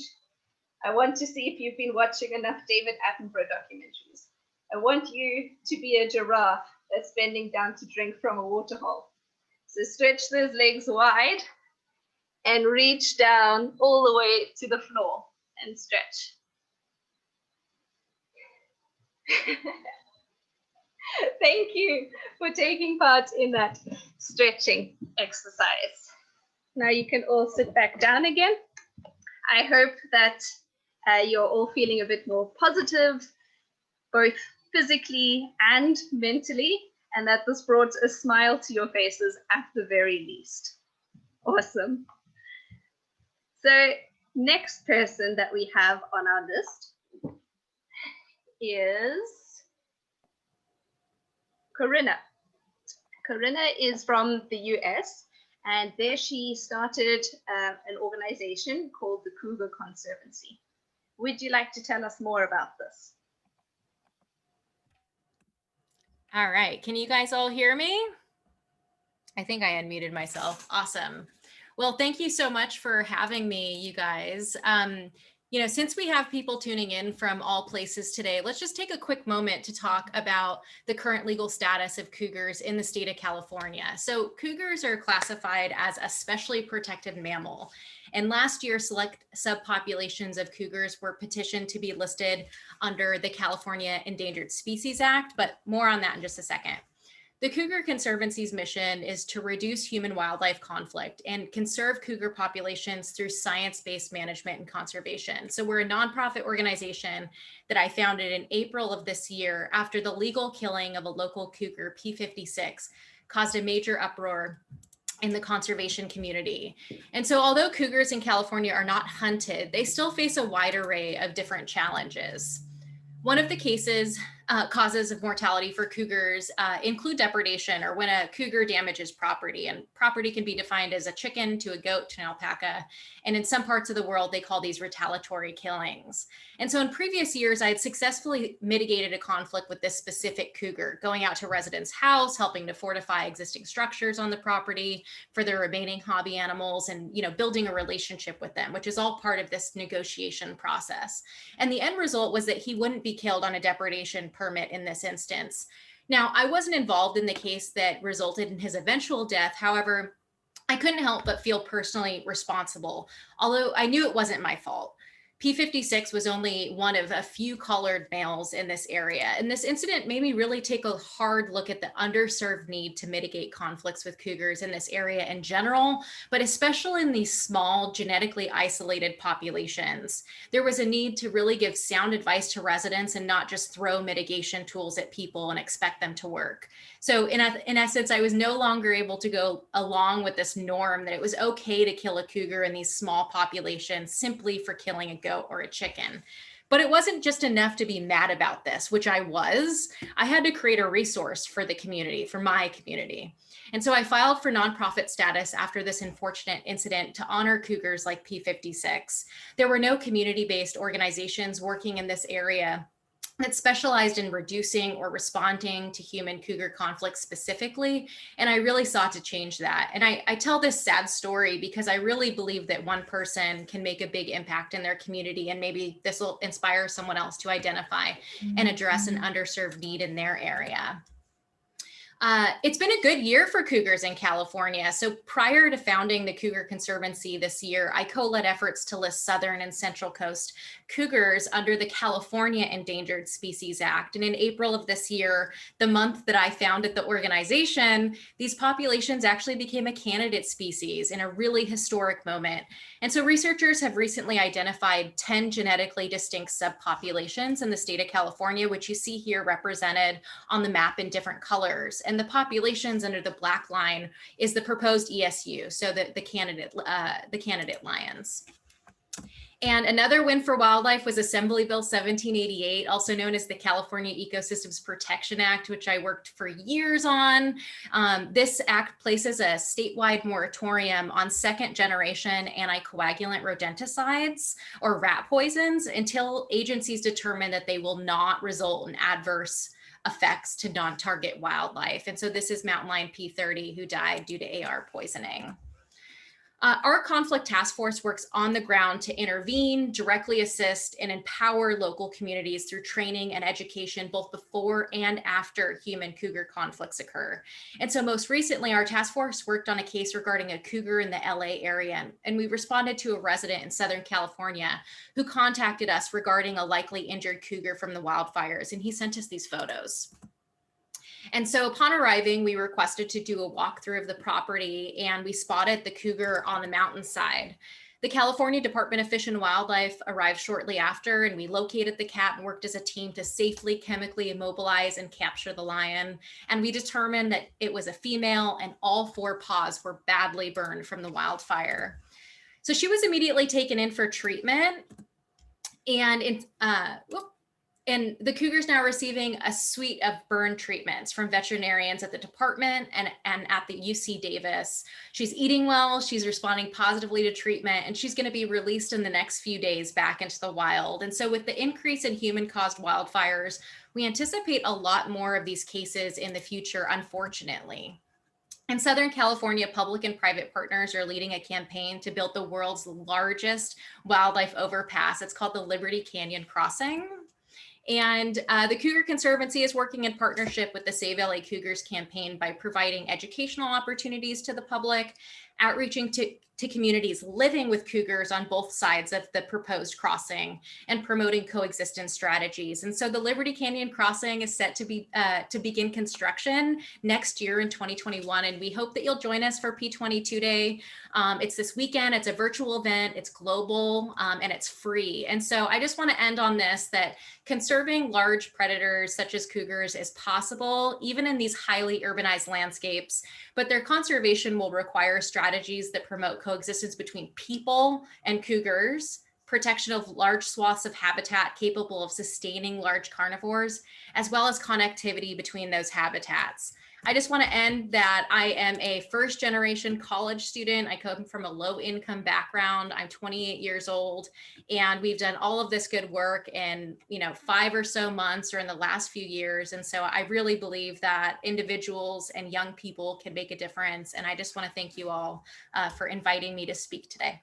I want to see if you've been watching enough David Attenborough documentaries. I want you to be a giraffe that's bending down to drink from a waterhole. So stretch those legs wide and reach down all the way to the floor and stretch. Thank you for taking part in that stretching exercise. Now you can all sit back down again. I hope that you're all feeling a bit more positive, both physically and mentally, and that this brought a smile to your faces at the very least. Awesome. So next person that we have on our list is Corinna. Corinna is from the US, and there she started an organization called the Cougar Conservancy. Would you like to tell us more about this? All right, can you guys all hear me? I think I unmuted myself. Awesome. Well, thank you so much for having me, you guys. Since we have people tuning in from all places today, let's just take a quick moment to talk about the current legal status of cougars in the state of California. So cougars are classified as a specially protected mammal. And last year, select subpopulations of cougars were petitioned to be listed under the California Endangered Species Act, but more on that in just a second. The Cougar Conservancy's mission is to reduce human-wildlife conflict and conserve cougar populations through science-based management and conservation. So we're a nonprofit organization that I founded in April of this year after the legal killing of a local cougar, P56, caused a major uproar in the conservation community. And so although cougars in California are not hunted, they still face a wide array of different challenges. One of the causes of mortality for cougars include depredation, or when a cougar damages property. And property can be defined as a chicken to a goat to an alpaca. And in some parts of the world, they call these retaliatory killings. And so in previous years, I had successfully mitigated a conflict with this specific cougar, going out to residents' house, helping to fortify existing structures on the property for the remaining hobby animals, and building a relationship with them, which is all part of this negotiation process. And the end result was that he wouldn't be killed on a depredation permit in this instance. Now, I wasn't involved in the case that resulted in his eventual death. However, I couldn't help but feel personally responsible, although I knew it wasn't my fault. P56 was only one of a few collared males in this area. And this incident made me really take a hard look at the underserved need to mitigate conflicts with cougars in this area in general, but especially in these small, genetically isolated populations. There was a need to really give sound advice to residents and not just throw mitigation tools at people and expect them to work. So in essence, I was no longer able to go along with this norm that it was okay to kill a cougar in these small populations simply for killing a goat or a chicken. But it wasn't just enough to be mad about this, which I was. I had to create a resource for the community, for my community. And so I filed for nonprofit status after this unfortunate incident to honor cougars like P56. There were no community-based organizations working in this area that specialized in reducing or responding to human cougar conflicts specifically. And I really sought to change that. And I tell this sad story because I really believe that one person can make a big impact in their community, and maybe this will inspire someone else to identify and address an underserved need in their area. It's been a good year for cougars in California. So prior to founding the Cougar Conservancy this year, I co-led efforts to list Southern and Central Coast cougars under the California Endangered Species Act. And in April of this year, the month that I founded the organization, these populations actually became a candidate species in a really historic moment. And so researchers have recently identified 10 genetically distinct subpopulations in the state of California, which you see here represented on the map in different colors. and the populations under the black line is the proposed ESU, so the candidate lions. And another win for wildlife was Assembly Bill 1788, also known as the California Ecosystems Protection Act, which I worked for years on. This act places a statewide moratorium on second-generation anticoagulant rodenticides, or rat poisons, until agencies determine that they will not result in adverse effects to non-target wildlife. And so this is mountain lion P30, who died due to AR poisoning. Our conflict task force works on the ground to intervene, directly assist, and empower local communities through training and education, both before and after human cougar conflicts occur. And so most recently, our task force worked on a case regarding a cougar in the LA area, and we responded to a resident in Southern California who contacted us regarding a likely injured cougar from the wildfires, and he sent us these photos. And so upon arriving, we requested to do a walkthrough of the property, and we spotted the cougar on the mountainside. The California Department of Fish and Wildlife arrived shortly after, and we located the cat and worked as a team to safely chemically immobilize and capture the lion. And we determined that it was a female, and all 4 paws were badly burned from the wildfire. So she was immediately taken in for treatment, and and the cougar is now receiving a suite of burn treatments from veterinarians at the department and at the UC Davis. She's eating well, she's responding positively to treatment, and she's going to be released in the next few days back into the wild. And so with the increase in human-caused wildfires, we anticipate a lot more of these cases in the future, unfortunately. In Southern California, public and private partners are leading a campaign to build the world's largest wildlife overpass. It's called the Liberty Canyon Crossing. And the Cougar Conservancy is working in partnership with the Save LA Cougars campaign by providing educational opportunities to the public, outreaching to communities living with cougars on both sides of the proposed crossing, and promoting coexistence strategies. And so the Liberty Canyon Crossing is set to begin construction next year in 2021. And we hope that you'll join us for P22 Day. It's this weekend, it's a virtual event, it's global, and it's free. And so I just want to end on this, that conserving large predators such as cougars is possible, even in these highly urbanized landscapes, but their conservation will require strategies that promote coexistence between people and cougars, protection of large swaths of habitat capable of sustaining large carnivores, as well as connectivity between those habitats. I just want to end that I am a first-generation college student. I come from a low-income background. I'm 28 years old, and we've done all of this good work in 5 or so months or in the last few years. And so I really believe that individuals and young people can make a difference. And I just want to thank you all for inviting me to speak today.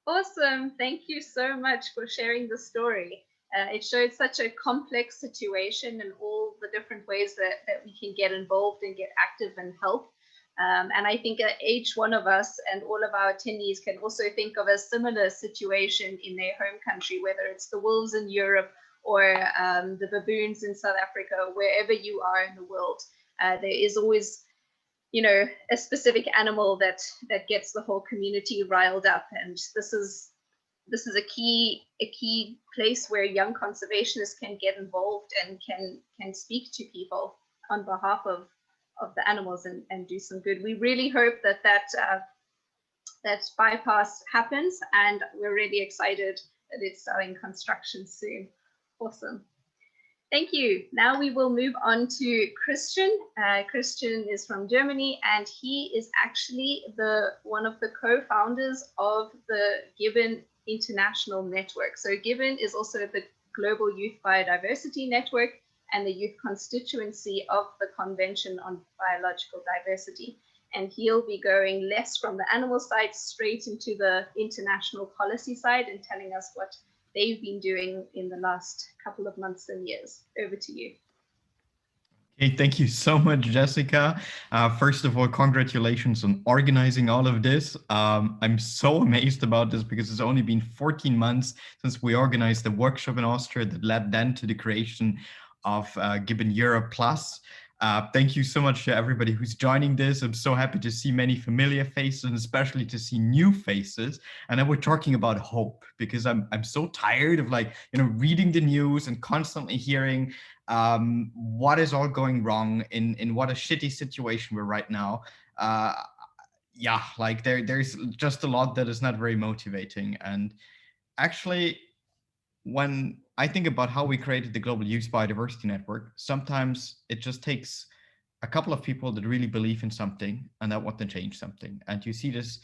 Awesome. Thank you so much for sharing the story. It showed such a complex situation and all the different ways that we can get involved and get active and help. And I think each one of us and all of our attendees can also think of a similar situation in their home country, whether it's the wolves in Europe or the baboons in South Africa, wherever you are in the world. There is always a specific animal that gets the whole community riled up, and this is a key place where young conservationists can get involved and can speak to people on behalf of the animals and do some good. We really hope that bypass happens, and we're really excited that it's starting construction soon. Awesome. Thank you. Now we will move on to Christian. Christian is from Germany, and he is actually one of the co-founders of the GYBN International Network. So GYBN is also the Global Youth Biodiversity Network and the youth constituency of the Convention on Biological Diversity. And he'll be going less from the animal side straight into the international policy side and telling us what they've been doing in the last couple of months and years. Over to you. Okay, thank you so much, Jessica. First of all, congratulations on organizing all of this. I'm so amazed about this because it's only been 14 months since we organized the workshop in Austria that led then to the creation of GYBN Europe Plus. Thank you so much to everybody who's joining this. I'm so happy to see many familiar faces and especially to see new faces. And then we're talking about hope, because I'm so tired of reading the news and constantly hearing what is all going wrong, in what a shitty situation we're right now. Yeah, like there's just a lot that is not very motivating. And actually, when I think about how we created the Global Youth Biodiversity Network, sometimes it just takes a couple of people that really believe in something and that want to change something. And you see this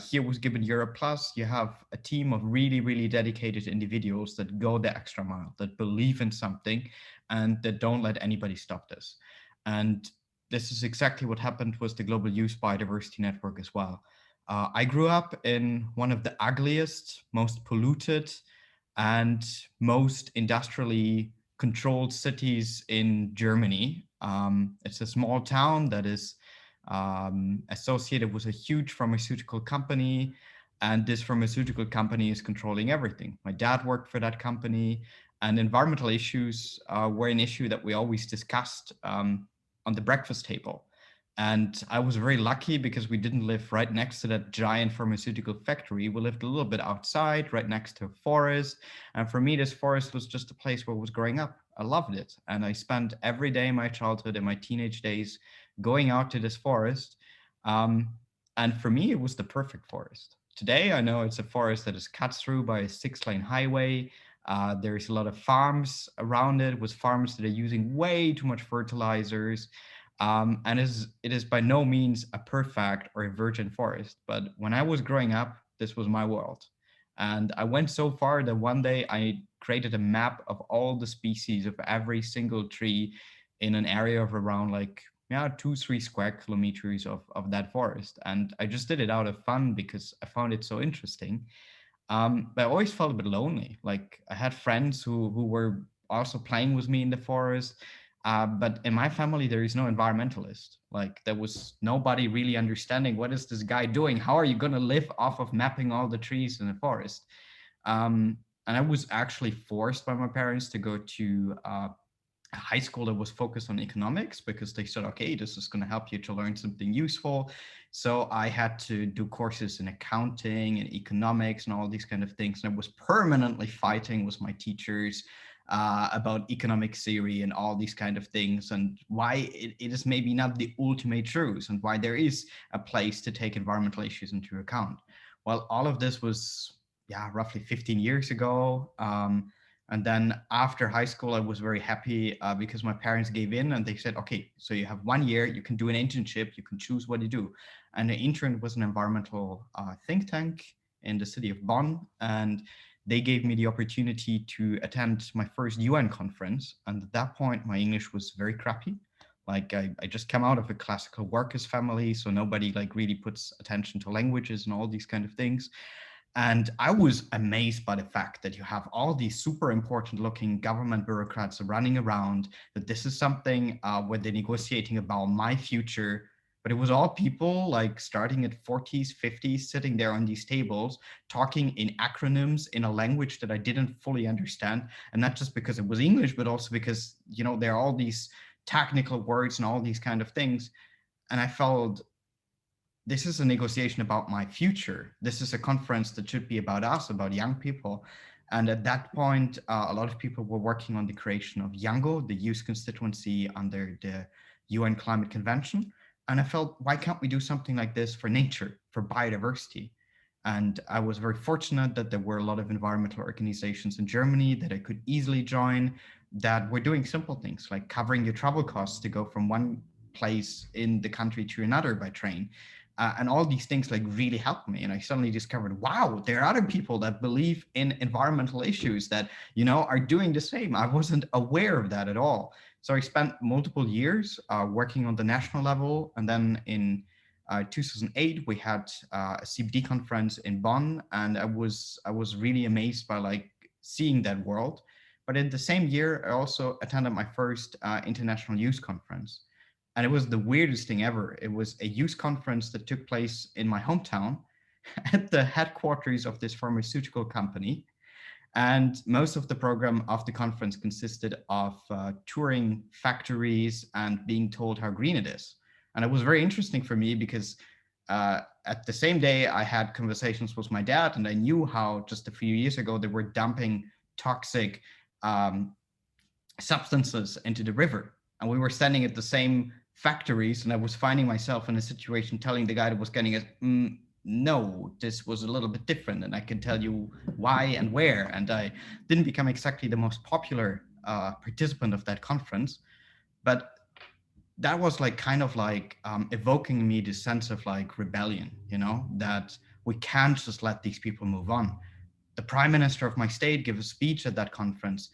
here with GYBN Europe Plus. You have a team of really, really dedicated individuals that go the extra mile, that believe in something, and that don't let anybody stop this. And this is exactly what happened with the Global Youth Biodiversity Network as well. I grew up in one of the ugliest, most polluted, and most industrially controlled cities in Germany. It's a small town that is associated with a huge pharmaceutical company, and this pharmaceutical company is controlling everything. My dad worked for that company, and environmental issues were an issue that we always discussed on the breakfast table. And I was very lucky because we didn't live right next to that giant pharmaceutical factory. We lived a little bit outside, right next to a forest. And for me, this forest was just a place where I was growing up. I loved it. And I spent every day in my childhood and my teenage days going out to this forest. And for me, it was the perfect forest. Today, I know it's a forest that is cut through by a 6-lane highway. There's a lot of farms around it, with farms that are using way too much fertilizers. And it is by no means a perfect or a virgin forest. But when I was growing up, this was my world. And I went so far that one day I created a map of all the species of every single tree in an area of around 2-3 square kilometers of that forest. And I just did it out of fun because I found it so interesting. But I always felt a bit lonely. Like, I had friends who were also playing with me in the forest. But in my family, there is no environmentalist. Like, there was nobody really understanding, what is this guy doing? How are you going to live off of mapping all the trees in the forest? And I was actually forced by my parents to go to a high school that was focused on economics, because they said, okay, this is going to help you to learn something useful. So I had to do courses in accounting and economics and all these kind of things. And I was permanently fighting with my teachers about economic theory and all these kind of things, and why it is maybe not the ultimate truth, and why there is a place to take environmental issues into account. Well, all of this was, roughly 15 years ago. And then after high school, I was very happy because my parents gave in and they said, okay, so you have 1 year, you can do an internship, you can choose what you do. And the intern was an environmental think tank in the city of Bonn. And they gave me the opportunity to attend my first UN conference. And at that point, my English was very crappy. Like, I just came out of a classical workers family, so nobody really puts attention to languages and all these kind of things. And I was amazed by the fact that you have all these super important looking government bureaucrats running around, that this is something where they're negotiating about my future. But it was all people starting at 40s, 50s, sitting there on these tables, talking in acronyms in a language that I didn't fully understand. And not just because it was English, but also because, there are all these technical words and all these kind of things. And I felt, this is a negotiation about my future. This is a conference that should be about us, about young people. And at that point, a lot of people were working on the creation of YOUNGO, the youth constituency under the UN Climate Convention. And I felt, why can't we do something like this for nature, for biodiversity? And I was very fortunate that there were a lot of environmental organizations in Germany that I could easily join, that were doing simple things like covering your travel costs to go from one place in the country to another by train. And all these things really helped me. And I suddenly discovered, wow, there are other people that believe in environmental issues that, are doing the same. I wasn't aware of that at all. So I spent multiple years working on the national level. And then in 2008, we had a CBD conference in Bonn. And I was really amazed by seeing that world. But in the same year, I also attended my first international youth conference. And it was the weirdest thing ever. It was a youth conference that took place in my hometown at the headquarters of this pharmaceutical company. And most of the program of the conference consisted of touring factories and being told how green it is. And it was very interesting for me because at the same day, I had conversations with my dad, and I knew how just a few years ago they were dumping toxic substances into the river. And we were standing at the same factories, and I was finding myself in a situation telling the guy that was getting it, no, this was a little bit different, and I can tell you why and where. And I didn't become exactly the most popular participant of that conference, but that was like kind of like evoking in me this sense of like rebellion, you know, that we can't just let these people move on. The prime minister of my state gave a speech at that conference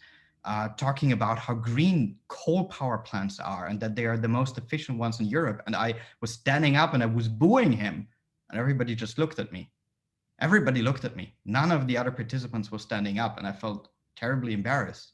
talking about how green coal power plants are and that they are the most efficient ones in Europe. And I was standing up and I was booing him, and everybody just looked at me. Everybody looked at me. None of the other participants was standing up, and I felt terribly embarrassed.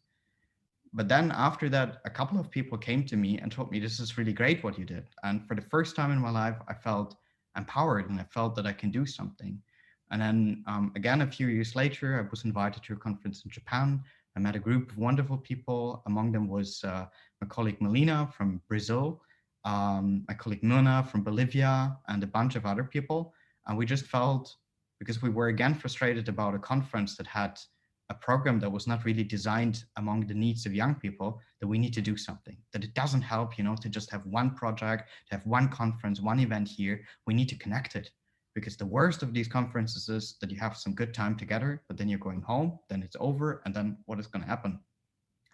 But then after that, a couple of people came to me and told me, this is really great what you did. And for the first time in my life, I felt empowered and I felt that I can do something. And then again, a few years later, I was invited to a conference in Japan. I met a group of wonderful people. Among them was my colleague Melina from Brazil, my colleague Mona from Bolivia, and a bunch of other people. And we just felt, because we were again frustrated about a conference that had a program that was not really designed among the needs of young people, that we need to do something, that it doesn't help, you know, to just have one project, to have one conference, one event here. We need to connect it, because the worst of these conferences is that you have some good time together, but then you're going home, then it's over, and then what is going to happen?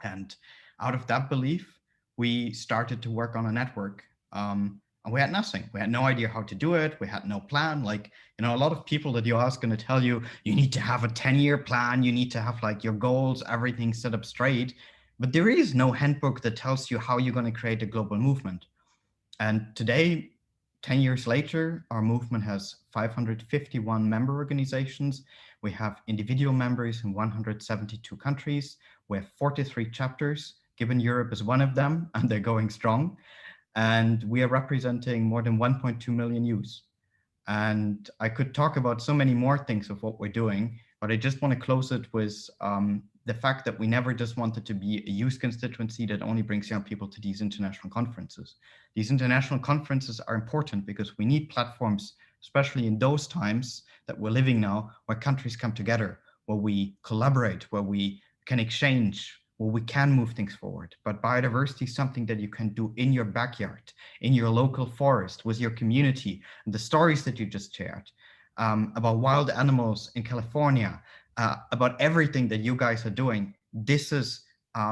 And out of that belief, we started to work on a network. And we had nothing. We had no idea how to do it. We had no plan. Like, you know, a lot of people that you ask going to tell you, you need to have a 10-year plan. You need to have like your goals, everything set up straight. But there is no handbook that tells you how you're going to create a global movement. And today, 10 years later, our movement has 551 member organizations. We have individual members in 172 countries. We have 43 chapters. GYBN Europe is one of them, and they're going strong. And we are representing more than 1.2 million youths. And I could talk about so many more things of what we're doing, but I just want to close it with the fact that we never just wanted to be a youth constituency that only brings young people to these international conferences. These international conferences are important because we need platforms, especially in those times that we're living now, where countries come together, where we collaborate, where we can exchange, where we can move things forward. But biodiversity is something that you can do in your backyard, in your local forest, with your community, and the stories that you just shared about wild animals in California, about everything that you guys are doing. This is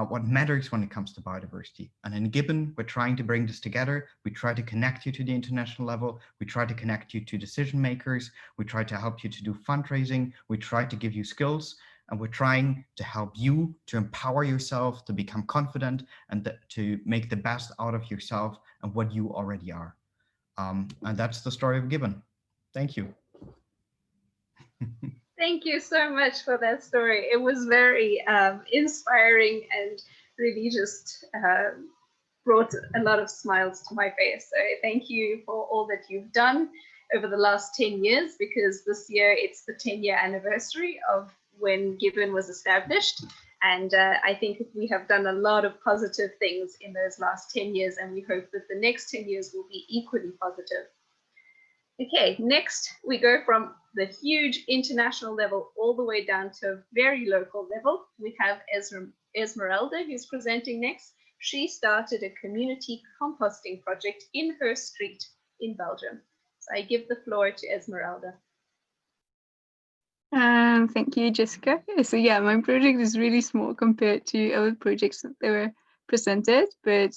what matters when it comes to biodiversity. And in GYBN, we're trying to bring this together. We try to connect you to the international level. We try to connect you to decision makers. We try to help you to do fundraising. We try to give you skills. And we're trying to help you to empower yourself, to become confident, and to make the best out of yourself and what you already are. And that's the story of GYBN. Thank you. Thank you so much for that story. It was very inspiring and really just brought a lot of smiles to my face. So thank you for all that you've done over the last 10 years, because this year it's the 10-year anniversary of when GYBN was established. And I think we have done a lot of positive things in those last 10 years, and we hope that the next 10 years will be equally positive. Okay, next we go from the huge international level all the way down to a very local level. We have Esmeralda, who's presenting next. She started a community composting project in her street in Belgium. So I give the floor to Esmeralda. Thank you, Jessica. So yeah, my project is really small compared to other projects that were presented, but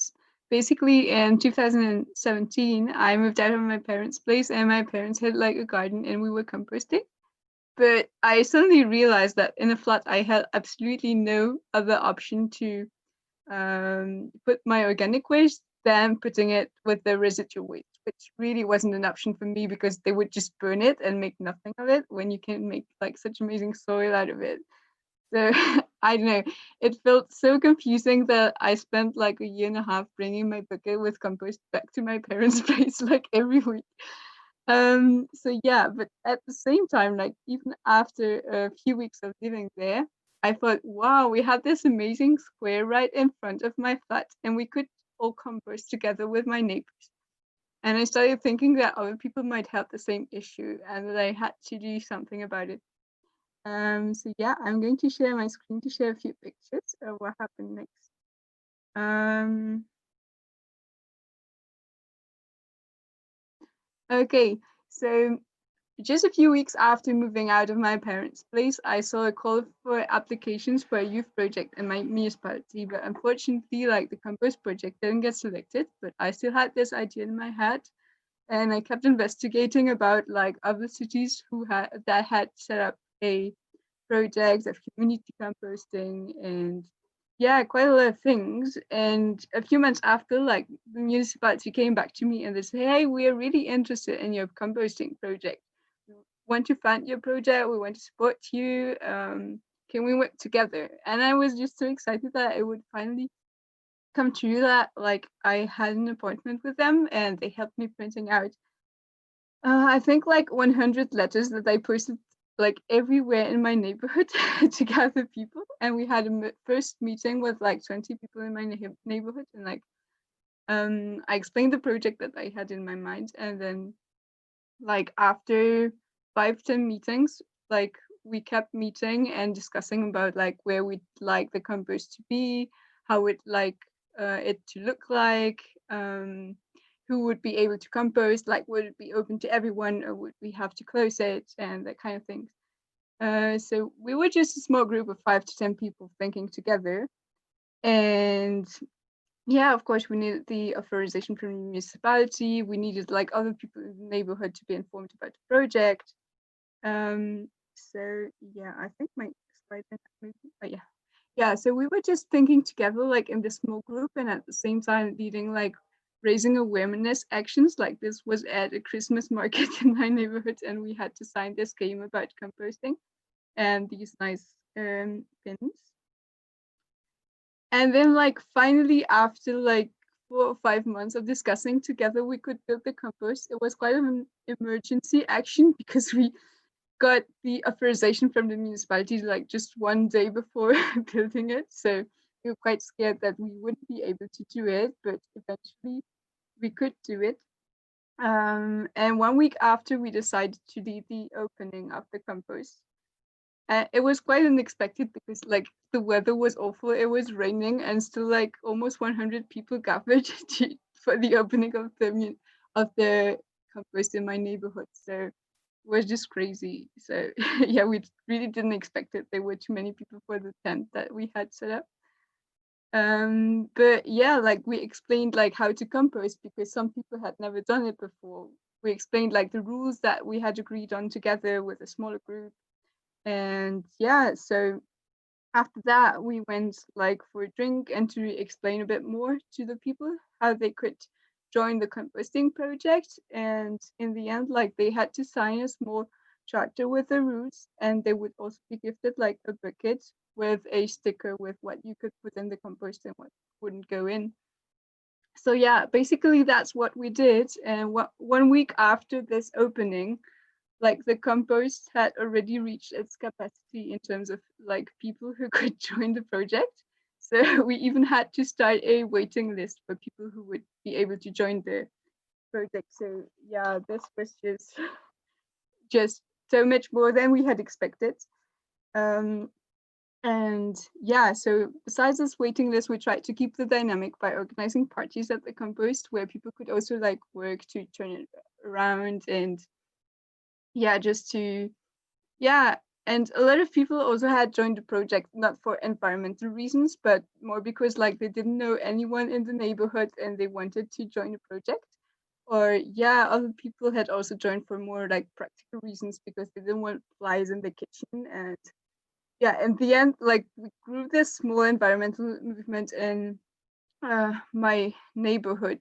basically in 2017, I moved out of my parents' place and my parents had like a garden and we were composting. But I suddenly realized that in a flat, I had absolutely no other option to put my organic waste than putting it with the residual waste, which really wasn't an option for me because they would just burn it and make nothing of it when you can make like such amazing soil out of it. So I don't know, it felt so confusing that I spent like a year and a half bringing my bucket with compost back to my parents' place like every week. So yeah, but at the same time, like even after a few weeks of living there, I thought, wow, we have this amazing square right in front of my flat and we could all compost together with my neighbors. And I started thinking that other people might have the same issue and that I had to do something about it. So yeah, I'm going to share my screen to share a few pictures of what happened next. Okay, so just a few weeks after moving out of my parents' place, I saw a call for applications for a youth project in my municipality, but unfortunately, like the compost project didn't get selected, but I still had this idea in my head, and I kept investigating about like other cities that had set up a project of community composting and yeah, quite a lot of things. And a few months after, like the municipality came back to me and they said, hey, we are really interested in your composting project. We want to fund your project. We want to support you. Can we work together? And I was just so excited that it would finally come true that like I had an appointment with them and they helped me printing out I think like 100 letters that I posted like everywhere in my neighborhood to gather people. And we had a first meeting with like 20 people in my neighborhood. And like, I explained the project that I had in my mind. And then like after 5-10 meetings, like we kept meeting and discussing about like where we'd like the compost to be, how we'd like it to look like, who would be able to compost, like would it be open to everyone or would we have to close it and that kind of thing. So we were just a small group of 5 to 10 people thinking together. And yeah, of course, we needed the authorization from the municipality. We needed like other people in the neighborhood to be informed about the project. So yeah, I think my slide maybe, but yeah, so we were just thinking together like in this small group and at the same time leading like raising awareness actions. Like this was at a Christmas market in my neighborhood and we had to sign this game about composting and these nice pins. And then like finally after like 4 or 5 months of discussing together, we could build the compost. It was quite an emergency action because we got the authorization from the municipality like just one day before building it. So we were quite scared that we wouldn't be able to do it, but eventually we could do it. And 1 week after, we decided to do the opening of the compost. It was quite unexpected because like the weather was awful. It was raining and still like almost 100 people gathered for the opening of the compost in my neighborhood. So it was just crazy. So yeah, we really didn't expect it. There were too many people for the tent that we had set up. But yeah, like we explained like how to compost because some people had never done it before. We explained like the rules that we had agreed on together with a smaller group. And yeah, so after that we went like for a drink and to explain a bit more to the people how they could join the composting project. And in the end, like they had to sign a small charter with the rules and they would also be gifted like a bucket with a sticker with what you could put in the compost and what wouldn't go in. So yeah, basically that's what we did. And 1 week after this opening, like the compost had already reached its capacity in terms of like people who could join the project. So we even had to start a waiting list for people who would be able to join the project. So yeah, this was just so much more than we had expected. And yeah, so besides this waiting list, we tried to keep the dynamic by organizing parties at the compost where people could also like work to turn it around and yeah, just to yeah. And a lot of people also had joined the project not for environmental reasons, but more because like they didn't know anyone in the neighborhood and they wanted to join the project. Or yeah, other people had also joined for more like practical reasons because they didn't want flies in the kitchen. And yeah, in the end, like we grew this small environmental movement in my neighborhood,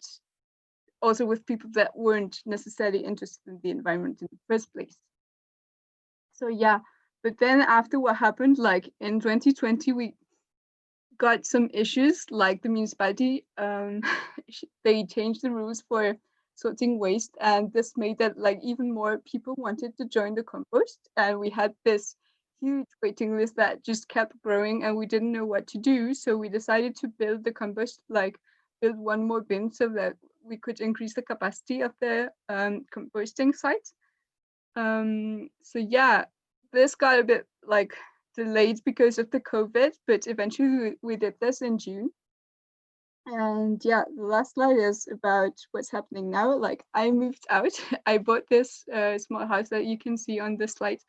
also with people that weren't necessarily interested in the environment in the first place. So yeah, but then after what happened, like in 2020, we got some issues, like the municipality, they changed the rules for sorting waste, and this made that like even more people wanted to join the compost, and we had this huge waiting list that just kept growing, and we didn't know what to do. So we decided to build the compost, like build one more bin so that we could increase the capacity of the composting site. So yeah, this got a bit like delayed because of the COVID, but eventually we did this in June. And yeah, the last slide is about what's happening now. Like I moved out, I bought this small house that you can see on this slide.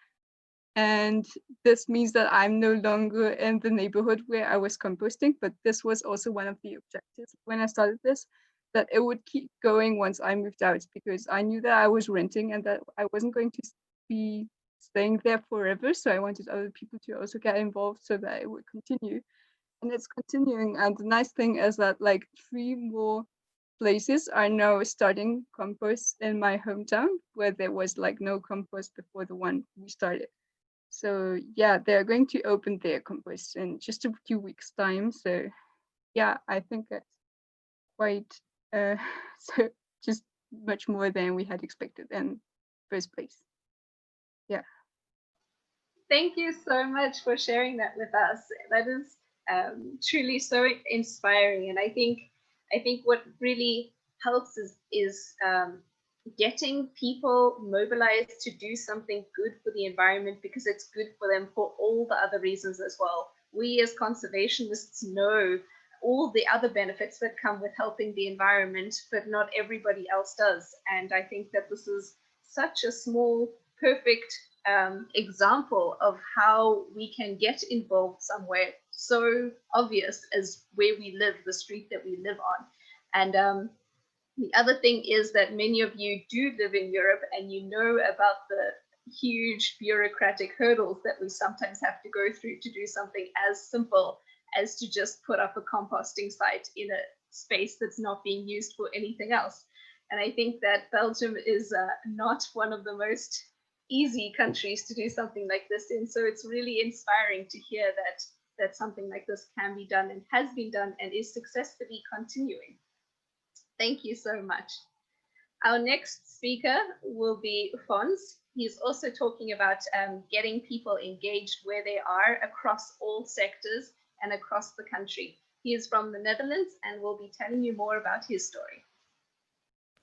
And this means that I'm no longer in the neighborhood where I was composting, but this was also one of the objectives when I started this, that it would keep going once I moved out, because I knew that I was renting and that I wasn't going to be staying there forever. So I wanted other people to also get involved so that it would continue. And it's continuing. And the nice thing is that like 3 more places are now starting compost in my hometown, where there was like no compost before the one we started. So yeah, they're going to open their compost in just a few weeks' time. So yeah, I think that's quite so just much more than we had expected in first place. Yeah. Thank you so much for sharing that with us. That is truly so inspiring, and I think what really helps is getting people mobilized to do something good for the environment, because it's good for them for all the other reasons as well. We as conservationists know all the other benefits that come with helping the environment, but not everybody else does. And I think that this is such a small, perfect example of how we can get involved somewhere so obvious as where we live, the street that we live on. And the other thing is that many of you do live in Europe, and you know about the huge bureaucratic hurdles that we sometimes have to go through to do something as simple as to just put up a composting site in a space that's not being used for anything else. And I think that Belgium is not one of the most easy countries to do something like this in. So it's really inspiring to hear that something like this can be done and has been done and is successfully continuing. Thank you so much. Our next speaker will be Fons. He's also talking about getting people engaged where they are across all sectors and across the country. He is from the Netherlands and will be telling you more about his story.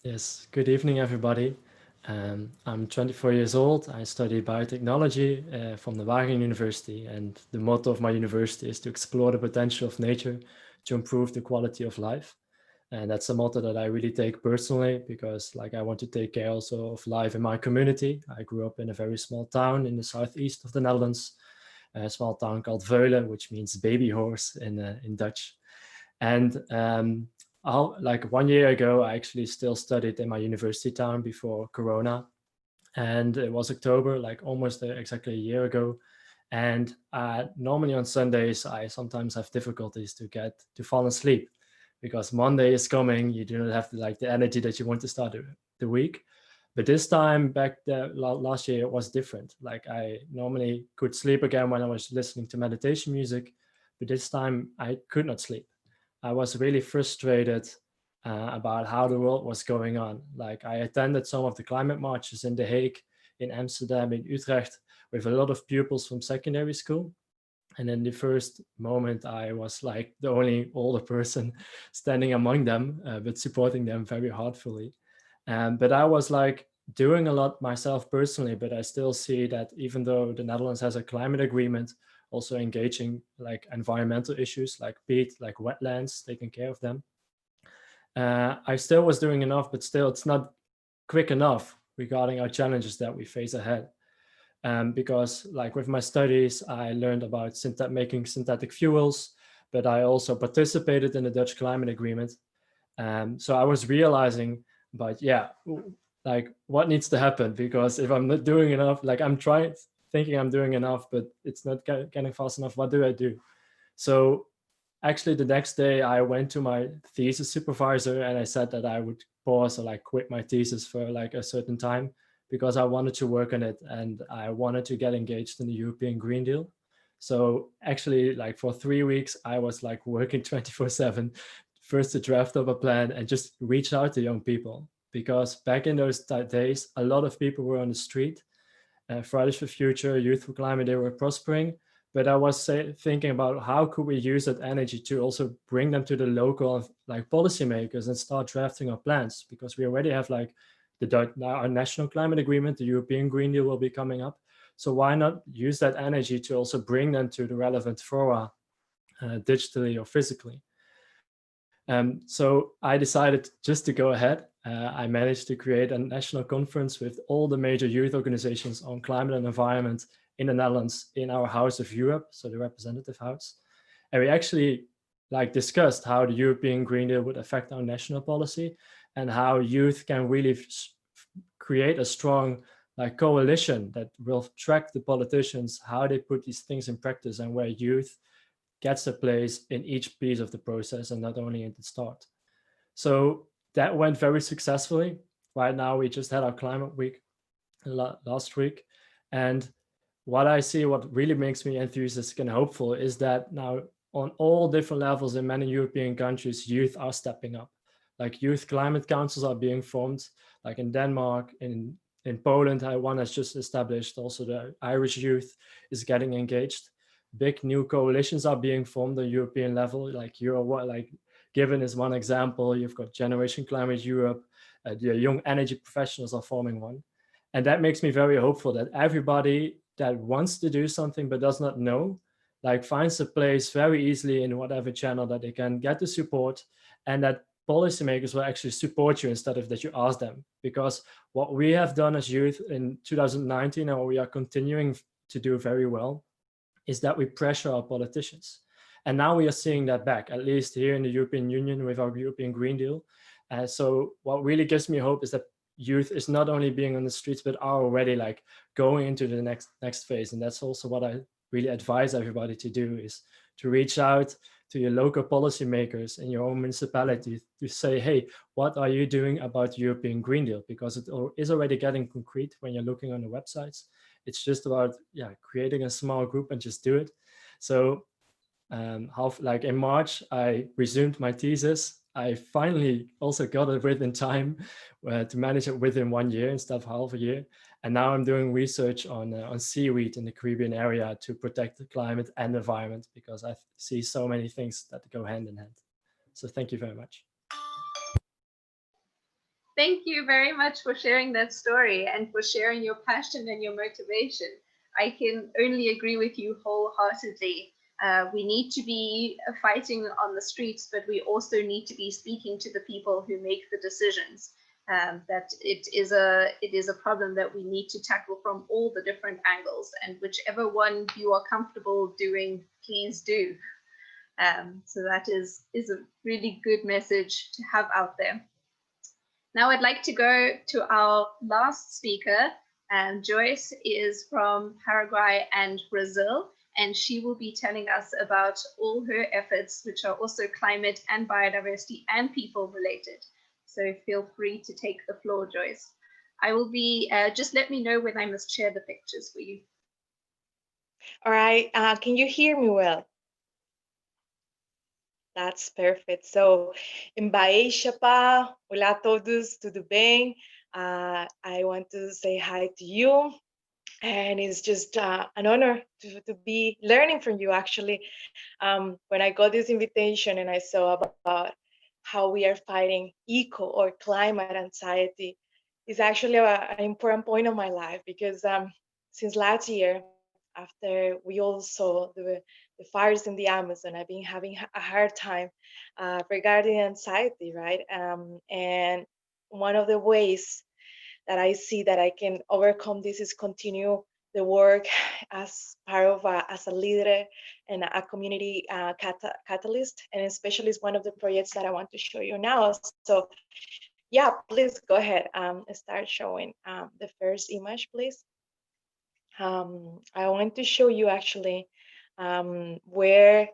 Yes, good evening, everybody. I'm 24 years old. I study biotechnology from the Wageningen University, and the motto of my university is to explore the potential of nature to improve the quality of life. And that's a motto that I really take personally, because like I want to take care also of life in my community. I grew up in a very small town in the southeast of the Netherlands, a small town called Veulen, which means baby horse in Dutch. And like 1 year ago, I actually still studied in my university town before Corona. And it was October, like almost exactly a year ago. And normally on Sundays, I sometimes have difficulties to fall asleep, because Monday is coming. You do not have the energy that you want to start the week. But this time back last year, it was different. Like I normally could sleep again when I was listening to meditation music, but this time I could not sleep. I was really frustrated about how the world was going on. Like I attended some of the climate marches in The Hague, in Amsterdam, in Utrecht, with a lot of pupils from secondary school. And in the first moment, I was like the only older person standing among them, but supporting them very heartfully. But I was like doing a lot myself personally, but I still see that even though the Netherlands has a climate agreement, also engaging like environmental issues like peat, like wetlands, taking care of them. I still was doing enough, but still it's not quick enough regarding our challenges that we face ahead. Because like with my studies, I learned about making synthetic fuels, but I also participated in the Dutch climate agreement. So I was realizing, but yeah, like what needs to happen, because if I'm not doing enough, like I'm thinking I'm doing enough, but it's not getting fast enough, what do I do? So actually the next day I went to my thesis supervisor and I said that I would pause or like quit my thesis for like a certain time, because I wanted to work on it and I wanted to get engaged in the European Green Deal. So actually like for 3 weeks, I was like working 24/7, first to draft up a plan and just reach out to young people, because back in those days, a lot of people were on the street. Fridays for Future, Youth for Climate, they were prospering. But I was thinking about how could we use that energy to also bring them to the local like policymakers and start drafting our plans, because we already have like our national climate agreement, the European Green Deal will be coming up. So why not use that energy to also bring them to the relevant fora digitally or physically? So I decided just to go ahead. I managed to create a national conference with all the major youth organizations on climate and environment in the Netherlands in our House of Europe, so the representative house. And we actually discussed how the European Green Deal would affect our national policy and how youth can really create a strong coalition that will track the politicians, how they put these things in practice, and where youth gets a place in each piece of the process and not only at the start. So that went very successfully. Right now, we just had our climate week last week. And what I see, what really makes me enthusiastic and hopeful is that now on all different levels in many European countries, youth are stepping up. Like youth climate councils are being formed, like in Denmark, in Poland, one has just established, also the Irish youth is getting engaged. Big new coalitions are being formed on European level, like Given is one example. You've got Generation Climate Europe, the young energy professionals are forming one. And that makes me very hopeful that everybody that wants to do something but does not know, finds a place very easily in whatever channel that they can get the support, and that policymakers will actually support you instead of that you ask them. Because what we have done as youth in 2019, and what we are continuing to do very well, is that we pressure our politicians. And now we are seeing that back, at least here in the European Union with our European Green Deal. So what really gives me hope is that youth is not only being on the streets, but are already going into the next phase. And that's also what I really advise everybody to do, is to reach out to your local policymakers in your own municipality to say, hey, what are you doing about the European Green Deal? Because it is already getting concrete when you're looking on the websites. It's just about creating a small group and just do it. So in March, I resumed my thesis. I finally also got it within time to manage it within 1 year instead of half a year. And now I'm doing research on seaweed in the Caribbean area to protect the climate and environment, because I see so many things that go hand in hand. So thank you very much. Thank you very much for sharing that story and for sharing your passion and your motivation. I can only agree with you wholeheartedly. We need to be fighting on the streets, but we also need to be speaking to the people who make the decisions. That it is a problem that we need to tackle from all the different angles, and whichever one you are comfortable doing, please do. So that is a really good message to have out there. Now I'd like to go to our last speaker. Joyce is from Paraguay and Brazil, and she will be telling us about all her efforts, which are also climate and biodiversity and people related. So feel free to take the floor, Joyce. I will be, just let me know when I must share the pictures for you. All right, can you hear me well? That's perfect. So, Embaixapa, olá a todos, tudo bem? I want to say hi to you. And it's just an honor to be learning from you, actually. When I got this invitation and I saw about how we are fighting eco or climate anxiety, is actually an important point of my life, because since last year, after we all saw the fires in the Amazon, I've been having a hard time regarding anxiety, right? And one of the ways that I see that I can overcome this is continue the work as part of as a leader and a community catalyst, and especially is one of the projects that I want to show you now. So yeah, please go ahead, start showing the first image, please. I want to show you actually where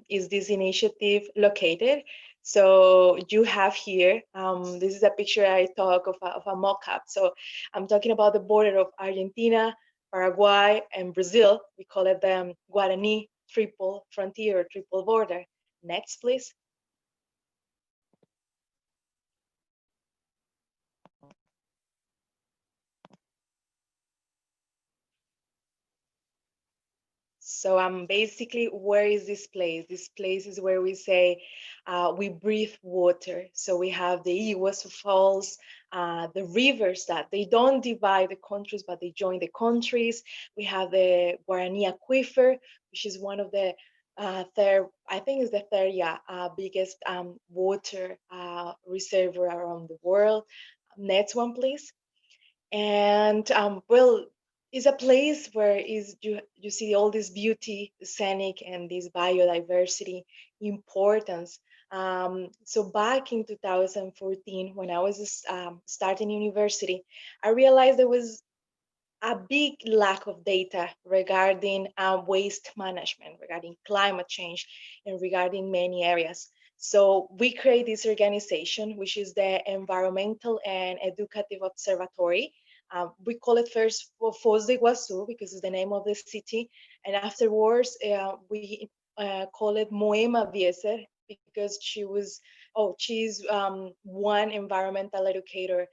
is this initiative located. So you have here, this is a picture I took of a mock-up. So I'm talking about the border of Argentina, Paraguay, and Brazil. We call it the Guarani triple frontier, or triple border. Next, please. So basically, where is this place? This place is where we say we breathe water. So we have the Iguazu Falls, the rivers that they don't divide the countries, but they join the countries. We have the Guarani Aquifer, which is one of the I think it's the third, yeah, biggest water reservoir around the world. Next one, please. And well, it's a place where you see all this beauty, scenic, and this biodiversity importance. So back in 2014, when I was starting university, I realized there was a big lack of data regarding waste management, regarding climate change, and regarding many areas. So we create this organization, which is the Environmental and Educative Observatory. We call it first Foz de Iguaçu because it's the name of the city, and afterwards we call it Moema Vieser because she's one environmental educator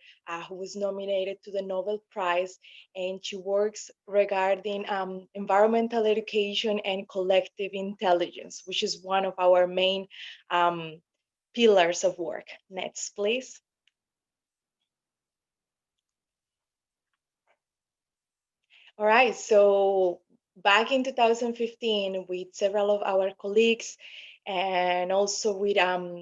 who was nominated to the Nobel Prize, and she works regarding environmental education and collective intelligence, which is one of our main pillars of work. Next, please. All right, so back in 2015, with several of our colleagues and also with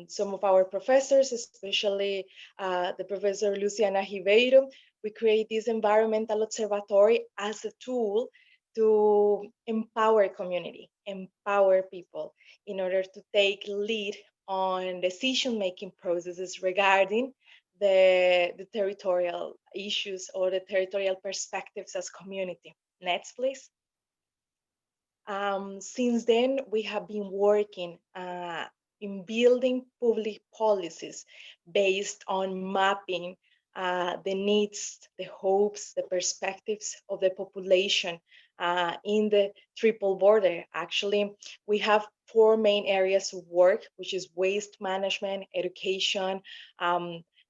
some of our professors, especially the professor Luciana Ribeiro, we create this environmental observatory as a tool to empower community, empower people in order to take lead on decision-making processes regarding the territorial issues or the territorial perspectives as community. Next, please. Since then, we have been working in building public policies based on mapping the needs, the hopes, the perspectives of the population in the triple border. Actually, we have four main areas of work, which is waste management, education,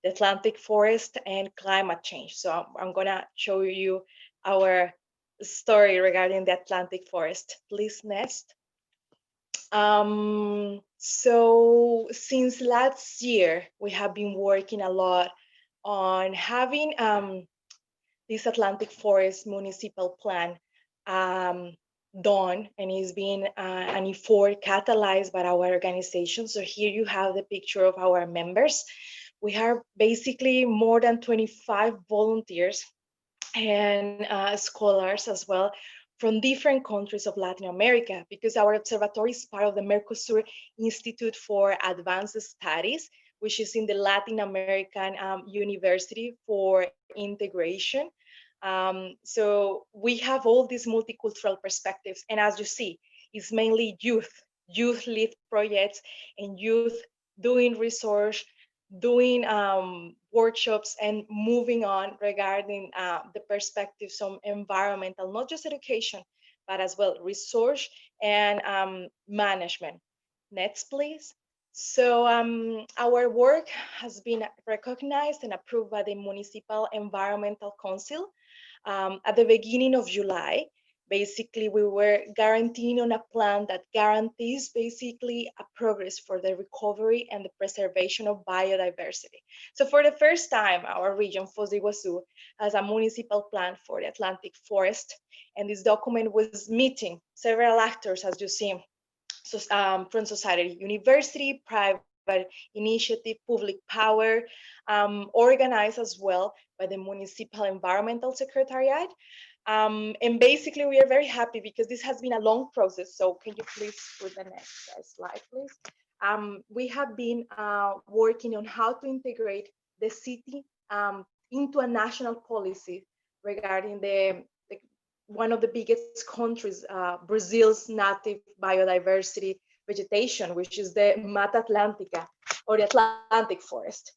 the Atlantic forest, and climate change. So I'm gonna show you our story regarding the Atlantic forest. Please, next. So since last year, we have been working a lot on having this Atlantic forest municipal plan done, and it's been an effort catalyzed by our organization. So here you have the picture of our members. We have basically more than 25 volunteers and scholars as well from different countries of Latin America, because our observatory is part of the Mercosur Institute for Advanced Studies, which is in the Latin American University for Integration. So we have all these multicultural perspectives, and as you see, it's mainly youth-led projects and youth doing research, doing workshops, and moving on regarding the perspectives on environmental, not just education, but as well research and management. Next, please. So our work has been recognized and approved by the Municipal Environmental Council at the beginning of July. Basically, we were guaranteeing on a plan that guarantees basically a progress for the recovery and the preservation of biodiversity. So for the first time, our region, Foz de Iguaçu, has a municipal plan for the Atlantic forest. And this document was meeting several actors, as you see, so, from society, university, private initiative, public power, organized as well by the Municipal Environmental Secretariat. And basically, we are very happy because this has been a long process. So can you please put the next slide, please? We have been working on how to integrate the city into a national policy regarding one of the biggest countries, Brazil's native biodiversity vegetation, which is the Mata Atlântica, or the Atlantic forest.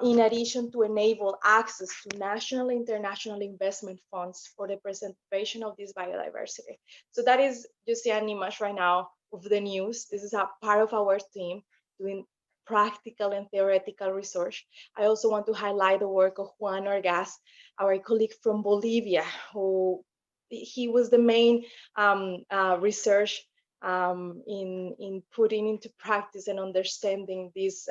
In addition to enable access to national and international investment funds for the preservation of this biodiversity. So that is, you see an image right now of the news. This is a part of our team doing practical and theoretical research. I also want to highlight the work of Juan Orgaz, our colleague from Bolivia, who he was the main research in putting into practice and understanding these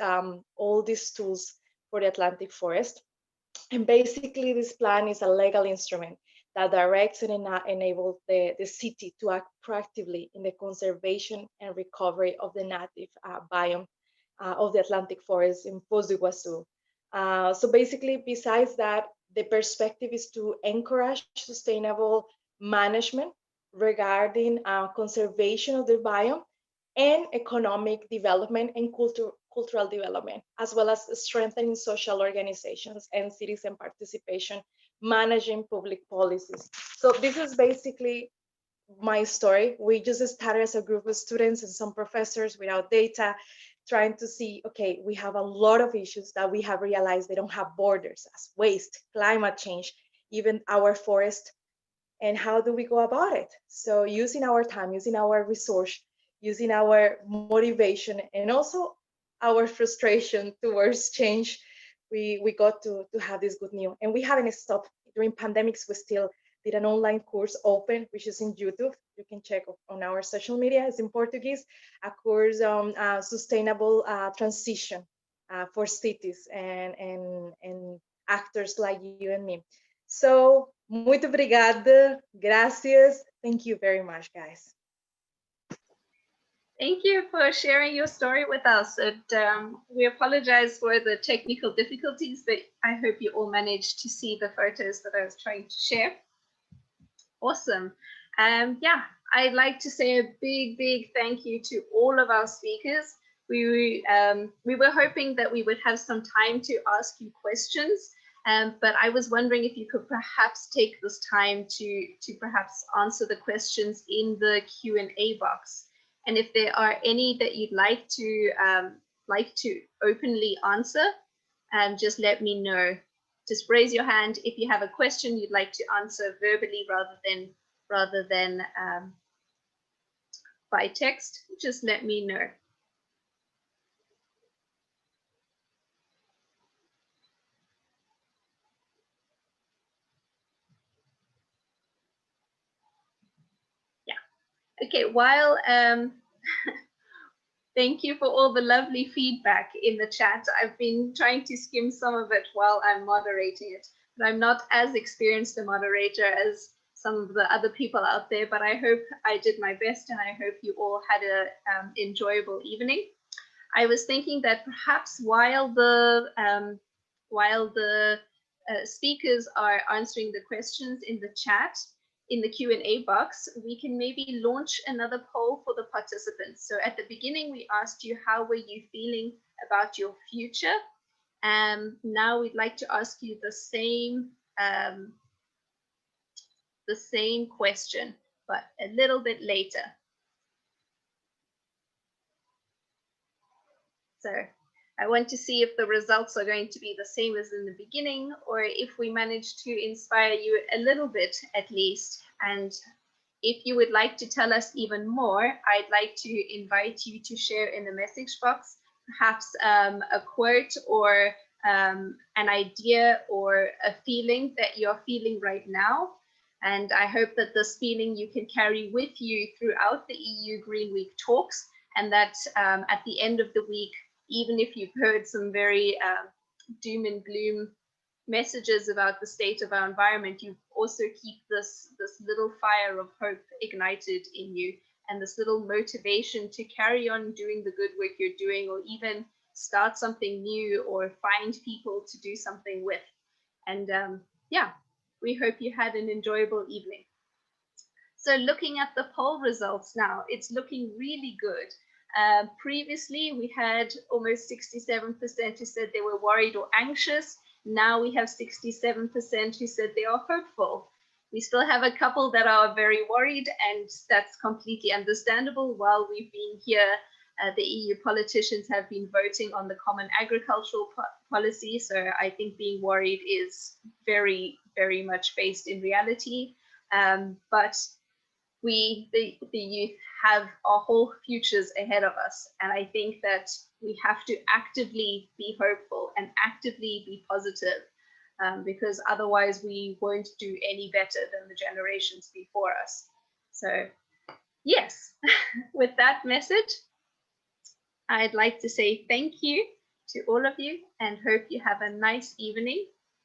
all these tools for the Atlantic forest. And basically, this plan is a legal instrument that directs and enables the city to act proactively in the conservation and recovery of the native biome of the Atlantic forest in Foz do Iguaçu. So basically, besides that, the perspective is to encourage sustainable management regarding conservation of the biome and economic development and cultural development, as well as strengthening social organizations and citizen participation, managing public policies. So this is basically my story. We just started as a group of students and some professors without data, trying to see, okay, we have a lot of issues that we have realized they don't have borders, as waste, climate change, even our forest, and how do we go about it? So using our time, using our resource, using our motivation, and also our frustration towards change, we got to have this good news. And we haven't stopped. During pandemics, we still did an online course open, which is in YouTube. You can check on our social media. It's in Portuguese, a course on sustainable transition for cities and actors like you and me. So, muito obrigada, gracias. Thank you very much, guys. Thank you for sharing your story with us. We apologize for the technical difficulties, but I hope you all managed to see the photos that I was trying to share. Awesome. Yeah, I'd like to say a big thank you to all of our speakers. We were hoping that we would have some time to ask you questions, but I was wondering if you could perhaps take this time to perhaps answer the questions in the Q&A box. And if there are any that you'd like to openly answer, just let me know. Just raise your hand if you have a question you'd like to answer verbally rather than by text. Just let me know. Okay, while thank you for all the lovely feedback in the chat. I've been trying to skim some of it while I'm moderating it, but I'm not as experienced a moderator as some of the other people out there, but I hope I did my best and I hope you all had an enjoyable evening. I was thinking that perhaps while the speakers are answering the questions in the chat, in the Q&A box, we can maybe launch another poll for the participants. So at the beginning, we asked you, how were you feeling about your future? Now we'd like to ask you the same question, but a little bit later. So I want to see if the results are going to be the same as in the beginning, or if we manage to inspire you a little bit at least. And if you would like to tell us even more, I'd like to invite you to share in the message box, perhaps a quote or an idea or a feeling that you're feeling right now. And I hope that this feeling you can carry with you throughout the EU Green Week talks, and that at the end of the week, even if you've heard some very doom and gloom messages about the state of our environment, you also keep this little fire of hope ignited in you, and this little motivation to carry on doing the good work you're doing, or even start something new or find people to do something with. And yeah, we hope you had an enjoyable evening. So looking at the poll results now, it's looking really good. Previously, we had almost 67% who said they were worried or anxious. Now we have 67% who said they are hopeful. We still have a couple that are very worried, and that's completely understandable. While we've been here, the EU politicians have been voting on the common agricultural policy. So I think being worried is very, very much based in reality. But we, the youth, have our whole futures ahead of us. And I think that we have to actively be hopeful and actively be positive, because otherwise we won't do any better than the generations before us. So yes, with that message, I'd like to say thank you to all of you and hope you have a nice evening.